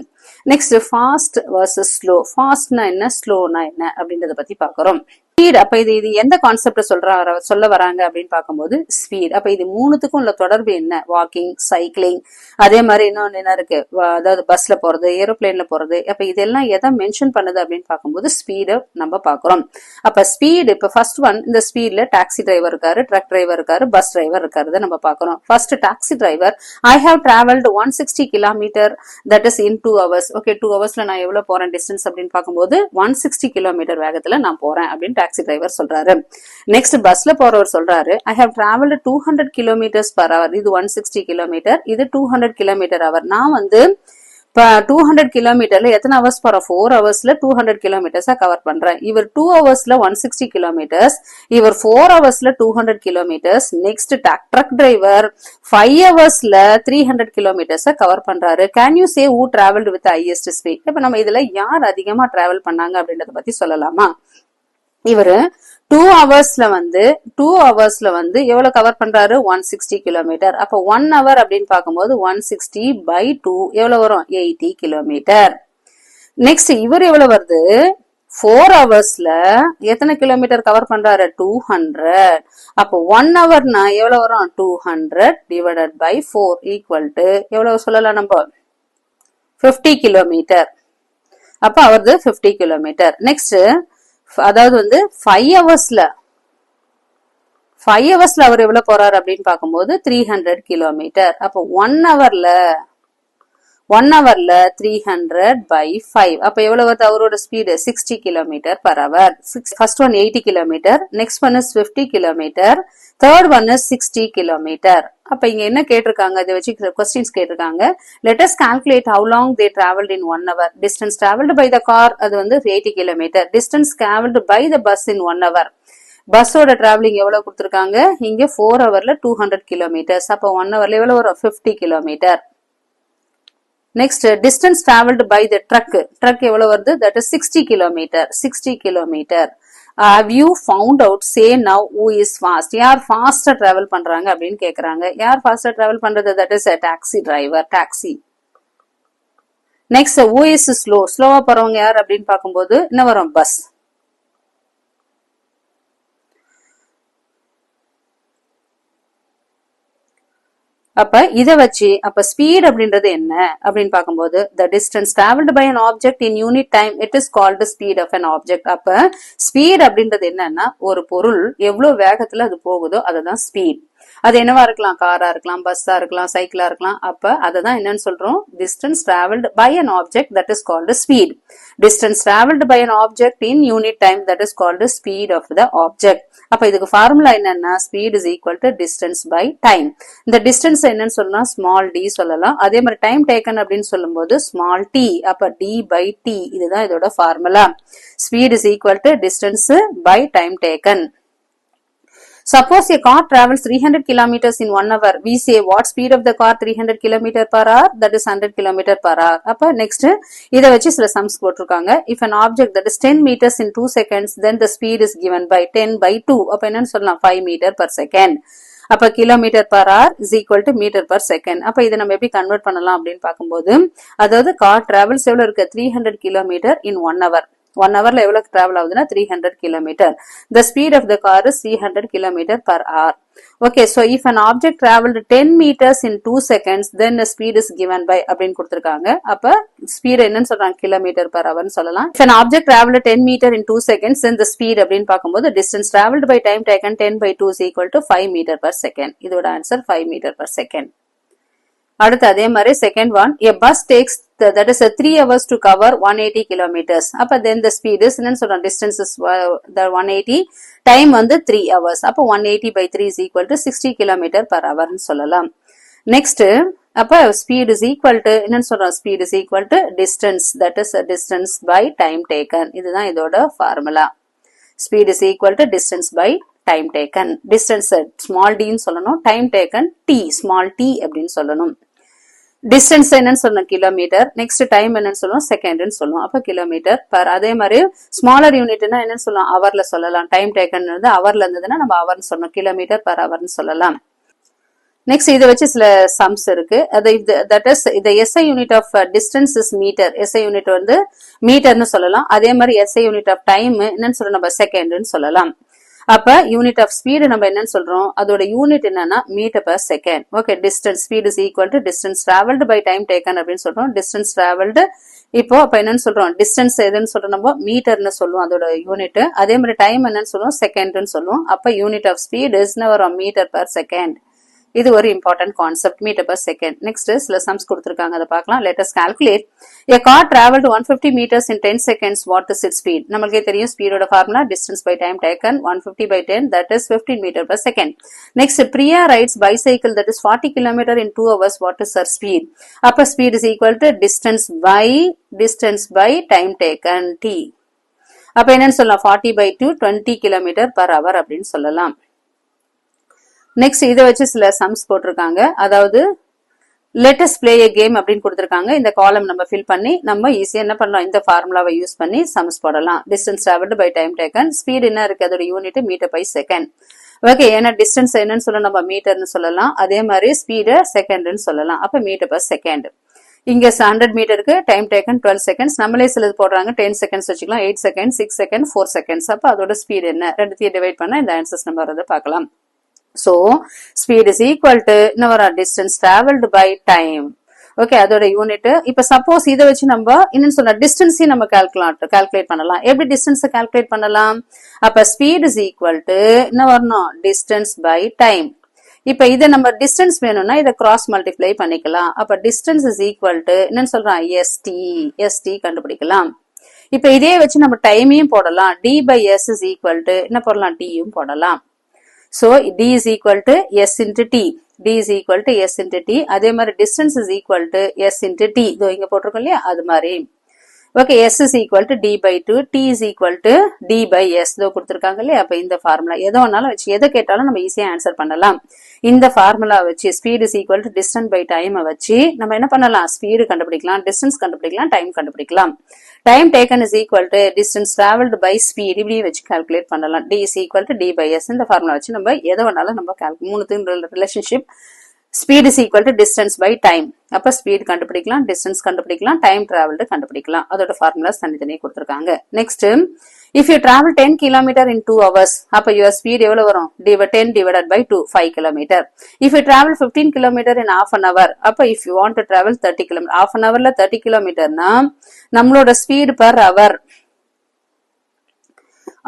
Next, fast versus slow. ஃபாஸ்ட்னா என்ன, ஸ்லோனா என்ன அப்படின்றத பத்தி பாக்குறோம். ஸ்பீட், அப்ப இது எந்த கான்செப்ட சொல்ல வராங்க அப்படின்னு பார்க்கும்போது ஸ்பீட். அப்ப இது மூணுத்துக்கும் உள்ள தொடர்பு என்ன, வாக்கிங், சைக்கிளிங், அதே மாதிரி இன்னொன்னு என்ன இருக்கு, அதாவது பஸ்ல போறது, ஏரோப்ளேன்ல போறது. அப்ப இதெல்லாம் எதை மென்ஷன் பண்ணுது அப்படின்னு பார்க்கும்போது ஸ்பீட நம்ம பாக்குறோம். அப்ப ஸ்பீட், இப்ப ஃபர்ஸ்ட் ஒன், இந்த ஸ்பீட்ல டாக்ஸி டிரைவர் இருக்காரு, ட்ரக் டிரைவர் இருக்காரு, பஸ் டிரைவர் இருக்காரு, நம்ம பாக்குறோம். First taxi driver, I have travelled 160 kilometre, that is in 2 hours. Okay, 2 hours நான் எவ்வளவு போறேன் டிஸ்டன்ஸ் அப்படின்னு பார்க்கும்போது 160 கிலோமீட்டர் வேகத்துல நான் போறேன் அப்படின்னு டாக்ஸி டிரைவர் சொல்றாரு. நெக்ஸ்ட் பஸ்ல போறவர் சொல்றாரு, I have travelled 200 kilometres per hour. இது 160 கிலோமீட்டர், இது 200 கிலோமீட்டர் அவர். நான் வந்து 200 கிலோமீட்டர்ல எத்தனை ஹவர்ஸ் போறோம், 4 ஹவர்ஸ்ல 200 கிலோமீட்டர்ஸா கவர் பண்றேன். இவர் 2 ஹவர்ஸ்ல 160 கிலோமீட்டர்ஸ், இவர் 4 ஹவர்ஸ்ல 200 கிலோமீட்டர்ஸ். நெக்ஸ்ட் ட்ரக் டிரைவர் 5 ஹவர்ஸ்ல 300 கிலோமீட்டர்ஸா கவர் பண்றாரு. Can you say who travelled with highest speed? இப்ப நம்ம இதுல யார் அதிகமா டிராவல் பண்ணாங்க அப்படின்றத பத்தி சொல்லலாமா. இவரு 2 ஹவர்ஸ்ல வந்து எவ்வளவு கவர் பண்றாரு, 160 கிலோமீட்டர். அப்ப 1 ஹவர் அப்படின்னு பார்க்கும்போது 160 by 2 எவ்வளவு வரும், 80 கிலோமீட்டர். நெக்ஸ்ட் இவர் எவ்வளவு வருது, 4 ஹவர்ஸ்ல எத்தனை கிலோமீட்டர் கவர் பண்றாரு, 200. அப்போ 1 ஹவர்னா எவ்வளவு வரும், 200 divided by 4 ஈக்குவல் டு எவ்வளவு சொல்லலாம் நம்ம, 50 கிலோமீட்டர். அப்ப அவரது 50 கிலோமீட்டர். நெக்ஸ்ட் அதாவது வந்து 5 ஹவர்ஸ்ல அவர் எவ்வளவு போறாரு அப்படின்னு பார்க்கும்போது 300 கிலோமீட்டர். அப்போ 1 ஹவர்ல 300 by 5. அப்ப எவ்வளவு வருது அவரோட speed, 60 kilometre per hour. First one 80 kilometre, next one is 50 kilometre, third one is 60 kilometre. அப்ப இங்க என்ன கேட்டிருக்காங்க, இதை வச்சு கொஸ்டின்ஸ் கேட்டிருக்காங்க. Let us calculate how long they traveled in 1 hour. Distance traveled by the car, அது வந்து 80 kilometre. Distance traveled by the bus in 1 hour. பஸ்ஸோட டிராவலிங் எவ்வளவு கொடுத்திருக்காங்க, இங்க 4 ஹவர்ல 200 கிலோமீட்டர்ஸ். அப்ப 1 ஹவர்ல எவ்வளவு வரும், 50 kilometre. Next distance travelled by the truck எவ்வளவு வருது, that is 60 kilometre. 60 kilometre. Have you found out, say now, who is fast? யார் ஃபாஸ்டா டிராவல் பண்றாங்க அப்படின்னு கேக்குறாங்க. யார் ஃபாஸ்டா டிராவல் பண்றது, that is a taxi driver, taxi. Next who is slow? ஸ்லோவா போறவங்க யார் அப்படின்னு பார்க்கும்போது என்ன வரும், பஸ். அப்ப இத வச்சு அப்ப ஸ்பீட் அப்படின்றது என்ன அப்படின்னு பார்க்கும்போது the distance traveled by an object in unit time it is called the speed of an object. அப்ப ஸ்பீட் அப்படின்றது என்னன்னா ஒரு பொருள் எவ்வளவு வேகத்துல அது போகுதோ அதுதான் ஸ்பீட். அது என்னவா இருக்கலாம், காரா இருக்கலாம், பஸ்ஸா இருக்கலாம், சைக்கிளா இருக்கலாம். அப்ப அததான் என்னன்னு சொல்றோம், distance traveled by an object that is called speed. Distance traveled by an object in unit time that is called speed of the object. அப்ப இதுக்கு ஃபார்முலா என்னன்னா speed is equal to distance by time. இந்த distance என்னன்னு சொல்லலாம், small d சொல்லலாம். அதே மாதிரி time taken அப்படின்னு சொல்லும்போது small t. அப்ப d by t இதுதான் இதோட formula. Speed is equal to distance by time taken. Suppose a car travels 300 kilometers in 1 hour. We say what speed of the car 300 kilometer per hour? That is 100 kilometer per hour. அப்ப next இத வச்சு சில sums போட்டிருக்காங்க. If an object that is 10 meters in 2 seconds, then the speed is given by 10 by 2. அப்ப என்னன்னு சொல்லலாம், 5 meter per second. அப்ப kilometer per hour is equal to meter per second. அப்ப இதை நம்ம எப்படி கன்வெர்ட் பண்ணலாம் அப்படின்னு பார்க்கும்போது, அதாவது car travels எவ்வளவு இருக்கு, 300 kilometer in 1 hour. 1 hourல எவ்வளவு டிராவல் ஆகுதுன்னா 300 kilometer. The speed of the car is 300 kilometer per hour. Okay, so if an object traveled 10 meters in 2 seconds, then the speed is given by அப்படின்னு கொடுத்திருக்காங்க. அப்ப speed என்னன்னு சொல்றாங்க, kilometre per hour ன்னு சொல்லலாம். If an object traveled 10 meter in 2 seconds, then the speed அப்படின்னு பார்க்கும்போது distance traveled by time taken 10 by 2 is equal to 5 meter per second. இதோட ஆன்சர் 5 meter per second. அடுத்து அதே மாதிரி second one, a bus takes that is 3 hours to cover 180 kilometers. அப்ப then the speed is என்னன்னு சொல்றோம், distance is the 180, time வந்து 3 hours. அப்ப 180 by 3 is equal to 60 kilometer per hour ன்னு சொல்லலாம். Next அப்ப speed is equal to என்னன்னு சொல்றோம், speed is equal to distance, that is distance by time taken. இதுதான் இதோட formula. Speed is equal to distance by time taken. Distance small d ன்னு சொல்லணும், time taken t small t அப்படின்னு சொல்லணும். Distance என்னன்னு சொல்லணும், கிலோமீட்டர். நெக்ஸ்ட் டைம் என்னன்னு சொல்லுவோம், செகண்ட்னு சொல்லுவோம். அப்ப கிலோமீட்டர் பர். அதே மாதிரி ஸ்மாலர் யூனிட்னா என்னன்னு சொல்லுவோம், அவர்ல சொல்லலாம். டைம் டேக்கன் அவர்ல இருந்ததுன்னா நம்ம அவர்னு சொல்லணும், கிலோமீட்டர் பர் அவர்னு சொல்லலாம். நெக்ஸ்ட் இதை வச்சு சில சம்ஸ் இருக்கு. அது தட் இஸ் இந்த SI unit of distance is metre. SI unit வந்து மீட்டர்னு சொல்லலாம். அதே மாதிரி எஸ்ஐ யூனிட் ஆஃப் டைம் என்னன்னு சொல்லணும், நம்ம செகண்ட்னு சொல்லலாம். அப்ப யூனிட் ஆஃப் ஸ்பீடு நம்ம என்னன்னு சொல்றோம், அதோட யூனிட் என்னன்னா metre per second. Okay, distance speed is equal to distance travelled by time taken அப்படின்னு சொல்றோம். டிஸ்டன்ஸ் டிராவல்டு இப்போ அப்ப என்னன்னு சொல்றோம், டிஸ்டன்ஸ் எதுன்னு சொல்றோம், நம்ம மீட்டர்னு சொல்லுவோம் அதோட யூனிட். அதே மாதிரி டைம் என்னன்னு சொல்லுவோம், செகண்ட்னு சொல்லுவோம். அப்ப யூனிட் ஆஃப் ஸ்பீட் இஸ் வரும் மீட்டர் per second. இது ஒரு important concept, metre per second. Next சில சம்ஸ் கொடுத்திருக்காங்க, அதை பார்க்கலாம். Let us calculate. A car traveled 150 meters in 10 seconds. What is its speed? நமக்கே தெரியும் ஸ்பீடோட formula distance by time taken 150 by 10, that is 15 meter per second. Next, Priya rides bicycle that is 40 kilometer in 2 hours. What is her speed? அப்ப speed is equal to distance by time taken t. அப்ப என்னன்னு சொல்லலாம், 40 by 2 20 kilometer per hour அப்படின்னு சொல்லலாம். Next இதை வச்சு சில sums போட்டிருக்காங்க. அதாவது let us play a game அப்படின்னு கொடுத்திருக்காங்க. இந்த காலம் நம்ம ஃபில் பண்ணி நம்ம ஈஸியா என்ன பண்ணலாம், இந்த ஃபார்முலாவை யூஸ் பண்ணி சம்ஸ் போடலாம். Distance travelled by time taken, speed என்ன இருக்கு, அதோட unit metre by second. Okay, ஏன்னா டிஸ்டன்ஸ் என்னன்னு சொல்ல நம்ம மீட்டர்னு சொல்லலாம். அதே மாதிரி ஸ்பீடு செகண்ட்னு சொல்லலாம். அப்ப மீட்டர் பர் செகண்ட். இங்க 100 மீட்டருக்கு டைம் டேக்கன் 12 செகண்ட்ஸ். நம்மளே சிலது போடுறாங்க 10 செகண்ட்ஸ் வச்சுக்கலாம், 8 செகண்ட் 6 செகண்ட் 4 செகண்ட்ஸ். அப்ப அதோட ஸ்பீட் என்ன, ரெண்டுத்தையும் டிவைட் பண்ணா இந்த ஆன்சர்ஸ் நம்ம வரதை பார்க்கலாம். So speed is equal to distance traveled by time. Okay, அதோட யூனிட். இப்ப சப்போஸ் இதை வச்சு நம்ம என்னன்னு சொன்னா டிஸ்டன்ஸையும் நம்ம கால்குலேட் பண்ணலாம். எப்படி டிஸ்டன்ஸ் கால்குலேட் பண்ணலாம், அப்ப ஸ்பீட் இஸ் ஈக்குவல் டு என்ன வரணும், டிஸ்டன்ஸ் பை டைம். இப்ப இதை நம்ம டிஸ்டன்ஸ் வேணும்னா இதை கிராஸ் மல்டிப்ளை பண்ணிக்கலாம். அப்ப டிஸ்டன்ஸ் இஸ் ஈக்குவல் டு என்னன்னு சொல்றோம், எஸ்டி கண்டுபிடிக்கலாம். இப்ப இதே வச்சு நம்ம டைமையும் போடலாம். D by s is equal to என்ன போடலாம், டியும் போடலாம். So d is equal to s into t. d is equal to s into t. அதே மாதிரி distance is equal to s into t. இதோ இங்க போட்டிருக்கோம் இல்லையா, அது மாதிரி. Okay, s is equal to d by 2, t is equal to d by s. இதோ கொடுத்திருக்காங்க இல்லையா. அப்ப இந்த ஃபார்முலா எதோ ஒன்னாலும் வச்சு எதை கேட்டாலும் நம்ம ஈஸியா ஆன்சர் பண்ணலாம். இந்த ஃபார்முலா வச்சு speed is equal to distance by time வச்சு நம்ம என்ன பண்ணலாம், ஸ்பீடு கண்டுபிடிக்கலாம், டிஸ்டன்ஸ் கண்டுபிடிக்கலாம், டைம் கண்டுபிடிக்கலாம். Time taken is equal to distance travelled by speed, இப்படி வச்சு கால்குலேட் பண்ணலாம். T is equal to D by S. இந்த ஃபார்முலா வச்சு நம்ம எதை வேணாலும் நம்ம மூணுத்துக்கு relationship. Speed is equal to distance by time. அப்ப ஸ்பீட் கண்டுபிடிக்கலாம், டிஸ்டன்ஸ் கண்டுபிடிக்கலாம், டைம் டிராவல்டு கண்டுபிடிக்கலாம். அதோட ஃபார்முலாஸ் தனித்தனியே கொடுத்திருக்காங்க. Next If you travel 10 kilometer in 2 hours, அப்ப your speed எவ்வளவு வரும்? 10 divided by 2, 5 kilometer. If you travel 15 kilometer in half an hour, அப்ப if you want to travel 30 kilometer, half an hourல 30 kilometerனா, நம்மளோட speed per hour,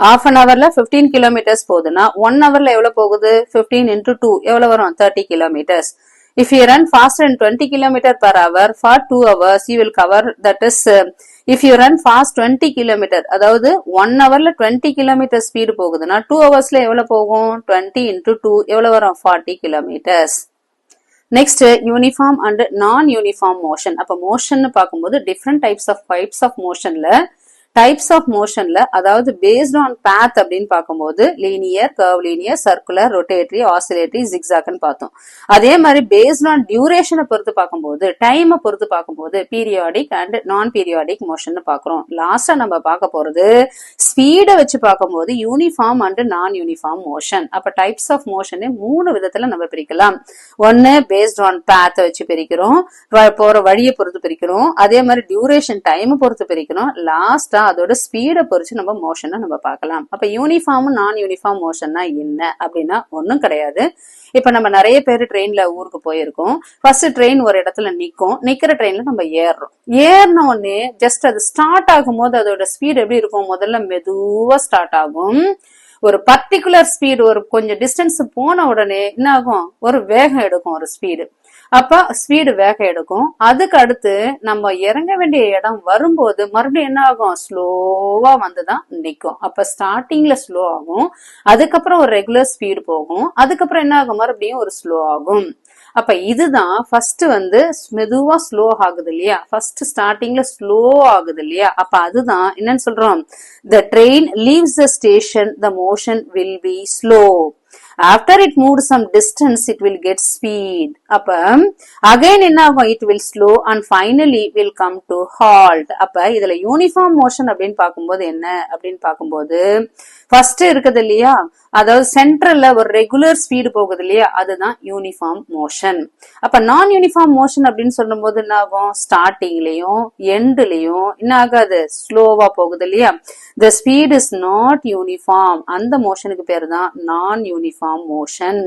half an hourல 15 kilometers போகுதுன்னா, 1 hourல எவ்வளவு போகுது? 15 into 2, எவ்வளவு வரும்? 30 kilometers. If you run faster than 20 kilometer per hour for 2 hours, you will cover, that is, if you run fast 20 kilometer, அதாவது 1 hourல 20 kilometer speed போகுதுன்னா 2 hoursல எவ்வளவு போகும்? 20 into 2 எவ்வளவு வரும்? 40 kilometers. Next, uniform and non-uniform motion. அப்ப motion பார்க்கும்போது different types of motionல types of motionல அதாவது based on path அப்படின்னு பார்க்கும்போது linear, curvilinear, circular, rotatory, oscillatory, zigzag ன்னு பார்த்தோம். அதே மாதிரி based on duration பொறுத்து பார்க்கும்போது time பொறுத்து பார்க்கும்போது periodic and non-periodic motion பார்க்கிறோம். லாஸ்டா நம்ம பார்க்க போறது ஸ்பீட வச்சு பார்க்கும்போது uniform and non-uniform motion. அப்ப types of motion மூணு விதத்துல நம்ம பிரிக்கலாம். ஒன்னு based on path வச்சு பிரிக்கிறோம், போற வழியை பொறுத்து பிரிக்கிறோம், அதே மாதிரி duration time பொறுத்து பிரிக்கிறோம், லாஸ்டா அதோட ஸ்பீட பொறுத்து நம்ம மோஷனை நம்ம பார்க்கலாம். அப்ப யூனிஃபார்ம் நான் யூனிஃபார்ம் மோஷன்னா என்ன அப்படின்னா ஒன்னும் கிடையாது. இப்ப நம்ம நிறைய பேர் ட்ரெயின்ல ஊருக்கு போயிருக்கோம். ஃபர்ஸ்ட் ட்ரெயின் ஒரு இடத்துல நிக்கிற ட்ரெயின்ல நம்ம ஏறின உடனே ஜஸ்ட் அது ஸ்டார்ட் ஆகும் போது அதோட ஸ்பீட் எப்படி இருக்கும்? முதல்ல மெதுவா ஸ்டார்ட் ஆகும். ஒரு பர்டிகுலர் ஸ்பீடு ஒரு கொஞ்சம் டிஸ்டன்ஸ் போன உடனே என்ன ஆகும்? ஒரு வேகம் எடுக்கும் ஒரு ஸ்பீடு. அப்ப ஸ்பீடு வேகம் எடுக்கும். அதுக்கு அடுத்து நம்ம இறங்க வேண்டிய இடம் வரும்போது மறுபடியும் என்ன ஆகும்? ஸ்லோவா வந்துதான் நிக்கும். அப்ப ஸ்டார்டிங்ல ஸ்லோ ஆகும், அதுக்கப்புறம் ஒரு ரெகுலர் ஸ்பீடு போகும், அதுக்கப்புறம் என்ன ஆகும்? மறுபடியும் ஒரு ஸ்லோ ஆகும். அப்ப இதுதான் ஃபர்ஸ்ட் மெதுவா ஸ்லோ ஆகுது இல்லையா? ஃபர்ஸ்ட் ஸ்டார்டிங்ல ஸ்லோ ஆகுது இல்லையா? அப்ப அதுதான் என்னன்னு சொல்றோம்? The train leaves the station, the motion will be slow. After it moved some distance, it will get speed. அப்ப again என்ன ஆகும்? It will slow and finally will come to halt. அப்ப இதுல யூனிஃபார்ம் மோஷன் அப்படின்னு பார்க்கும்போது என்ன அப்படின்னு பார்க்கும்போது ஃபர்ஸ்ட் இருக்குது இல்லையா? அதாவது சென்ட்ரல்ல ஒரு ரெகுலர் ஸ்பீடு போகுது இல்லையா? அதுதான் யூனிஃபார்ம் மோஷன். அப்ப நான் யூனிஃபார்ம் மோஷன் அப்படின்னு சொல்லும் போது என்ன ஆகும்? ஸ்டார்டிங்லயும் எண்ட்லயும் என்ன ஆகாது? ஸ்லோவா போகுது இல்லையா? The speed is not uniform. அந்த மோஷனுக்கு பேரு தான் நான் யூனிஃபார்ம் மோஷன்.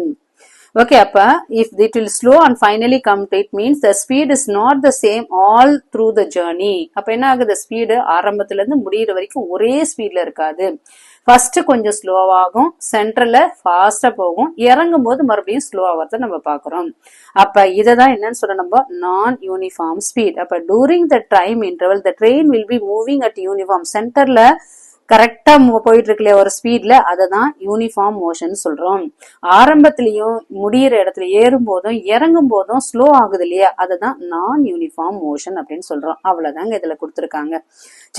Okay, அப்ப if it will slow and finally come to it means the speed is not the same all through the journey. அப்ப என்ன ஆகுது? ஸ்பீடு ஆரம்பத்துல இருந்து முடியிற வரைக்கும் ஒரே ஸ்பீட்ல இருக்காது. ஃபர்ஸ்ட் கொஞ்சம் ஸ்லோவாகும், சென்ட்ரல்ல ஃபாஸ்டா போகும், இறங்கும் போது மறுபடியும் ஸ்லோ ஆகிறத நம்ம பாக்குறோம். அப்ப இததான் என்னன்னு சொல்ற நம்ம நான் யூனிஃபார்ம் ஸ்பீட். அப்ப during the time interval the train will be moving at uniform. சென்டர்ல கரெக்டா போயிட்டு இருக்குல்ல ஒரு ஸ்பீட்ல, அததான் யூனிஃபார்ம் மோஷன் சொல்றோம். ஆரம்பத்திலயும் முடியிற இடத்துல ஏறும் போதும் இறங்கும் போதும் ஸ்லோ ஆகுது இல்லையா? அதுதான் நான் யூனிஃபார்ம் மோஷன் அப்படின்னு சொல்றோம். அவ்வளவுதாங்க இதுல கொடுத்திருக்காங்க.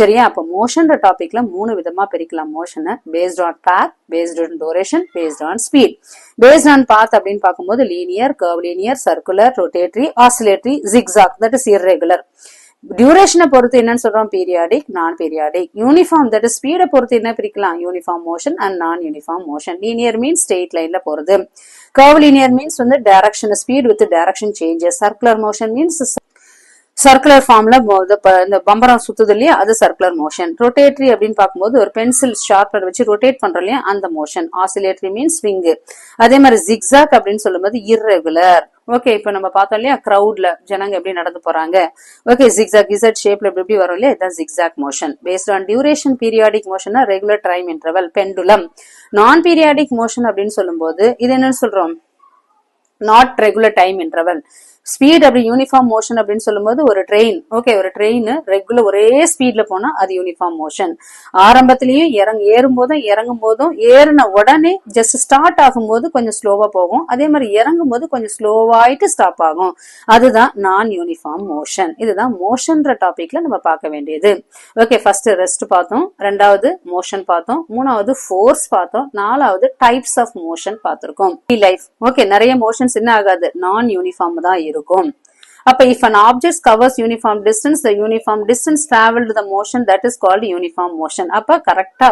சரியா? அப்ப மோஷன்ற டாபிக்ல மூணு விதமா பிரிக்கலாம் மோஷனை. Based on path, based on duration, based on speed. Based on path அப்படின்னு பார்க்கும்போது linear, curvilinear, circular, rotatory, oscillatory, zigzag, that is irregular. டியூரேஷனை பொறுத்து என்னன்னு சொல்றோம்? பீரியாடிக், நான் பீரியாடிக். யூனிஃபார்ம் தட் இஸ் ஸ்பீடை பொறுத்து என்ன பிரிக்கலாம்? Uniform motion and non uniform motion. Linear means straight லைன்ல போறது. Curvilinear means direction speed with direction changes. Circular motion means circular ஃபார்ம்ல இந்த பம்பரம் சுத்துது இல்லையா? அது சர்க்குலர் மோஷன். ரொட்டேட்டரி அப்படின்னு பார்க்கும்போது ஒரு பென்சில் ஷார்ப்பர் வச்சு ரொட்டேட் பண்றோம் இல்லையா? அந்த மோஷன். Oscillatory means swing. அதே மாதிரி ஜிக்ஸாக் அப்படின்னு சொல்லும்போது இர்ரெகுலர். ஓகே, இப்ப நம்ம பார்த்தோம் இல்லையா கிரௌட்ல ஜனங்க எப்படி நடந்து போறாங்க. ஓகே, ஜிக்ஸாக் இசட் ஷேப்ல எப்படி வரும் இல்லையா? இதான் zigzag motion. Based on duration periodic motion, regular time interval, pendulum. நான் பீரியாடிக் மோஷன் அப்படின்னு சொல்லும்போது இது என்னன்னு சொல்றோம்? Not regular time interval. Speed அப்படி யூனிஃபார்ம் மோஷன் அப்படின்னு சொல்லும்போது ஒரு ட்ரெயின், ஓகே, ஒரு ட்ரெயின் ரெகுலர் ஒரே ஸ்பீட்ல போனா அது யூனிஃபார்ம் மோஷன். ஆரம்பத்திலயும் ஏறும் போதும் இறங்கும் போதும் ஏறின உடனே ஜஸ்ட் ஸ்டார்ட் ஆகும் போது கொஞ்சம் ஸ்லோவா போகும், அதே மாதிரி இறங்கும் போது கொஞ்சம் ஸ்லோவாயிட்டு ஸ்டாப் ஆகும். அதுதான் நான் யூனிஃபார்ம் மோஷன். இதுதான் மோஷன்ற டாபிக்ல நம்ம பார்க்க வேண்டியது. ஓகே, ஃபர்ஸ்ட் ரெஸ்ட் பார்த்தோம், ரெண்டாவது மோஷன் பார்த்தோம், மூணாவது ஃபோர்ஸ் பார்த்தோம், நாலாவது டைப்ஸ் ஆஃப் மோஷன் பார்த்திருக்கோம். லைஃப், ஓகே, நிறைய மோஷன்ஸ் என்ன ஆகாது? நான் யூனிஃபார்ம் தான் இருக்கும். அப்ப if an object covers uniform distance, the uniform distance traveled the motion that is called uniform motion. அப்ப கரெக்டா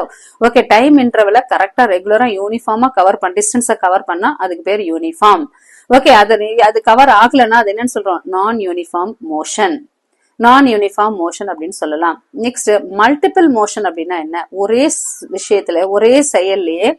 ஓகே டைம் இன்டர்வல்ல கரெக்டா ரெகுலரா யூனிஃபார்மா கவர் பண்ண டிஸ்டன்ஸ கவர் பண்ணா அதுக்கு பேர் யூனிஃபார்ம். ஓகே, அது கவர் ஆகலன்னா அது என்னன்னு சொல்றோம்? நான் யூனிஃபார்ம் மோஷன். நான் யூனிஃபார்ம் மோஷன் அப்படின்னு சொல்லலாம். நெக்ஸ்ட் மல்டிபிள் மோஷன் அப்படின்னா என்ன? ஒரே விஷயத்துல ஒரே செயல்லையே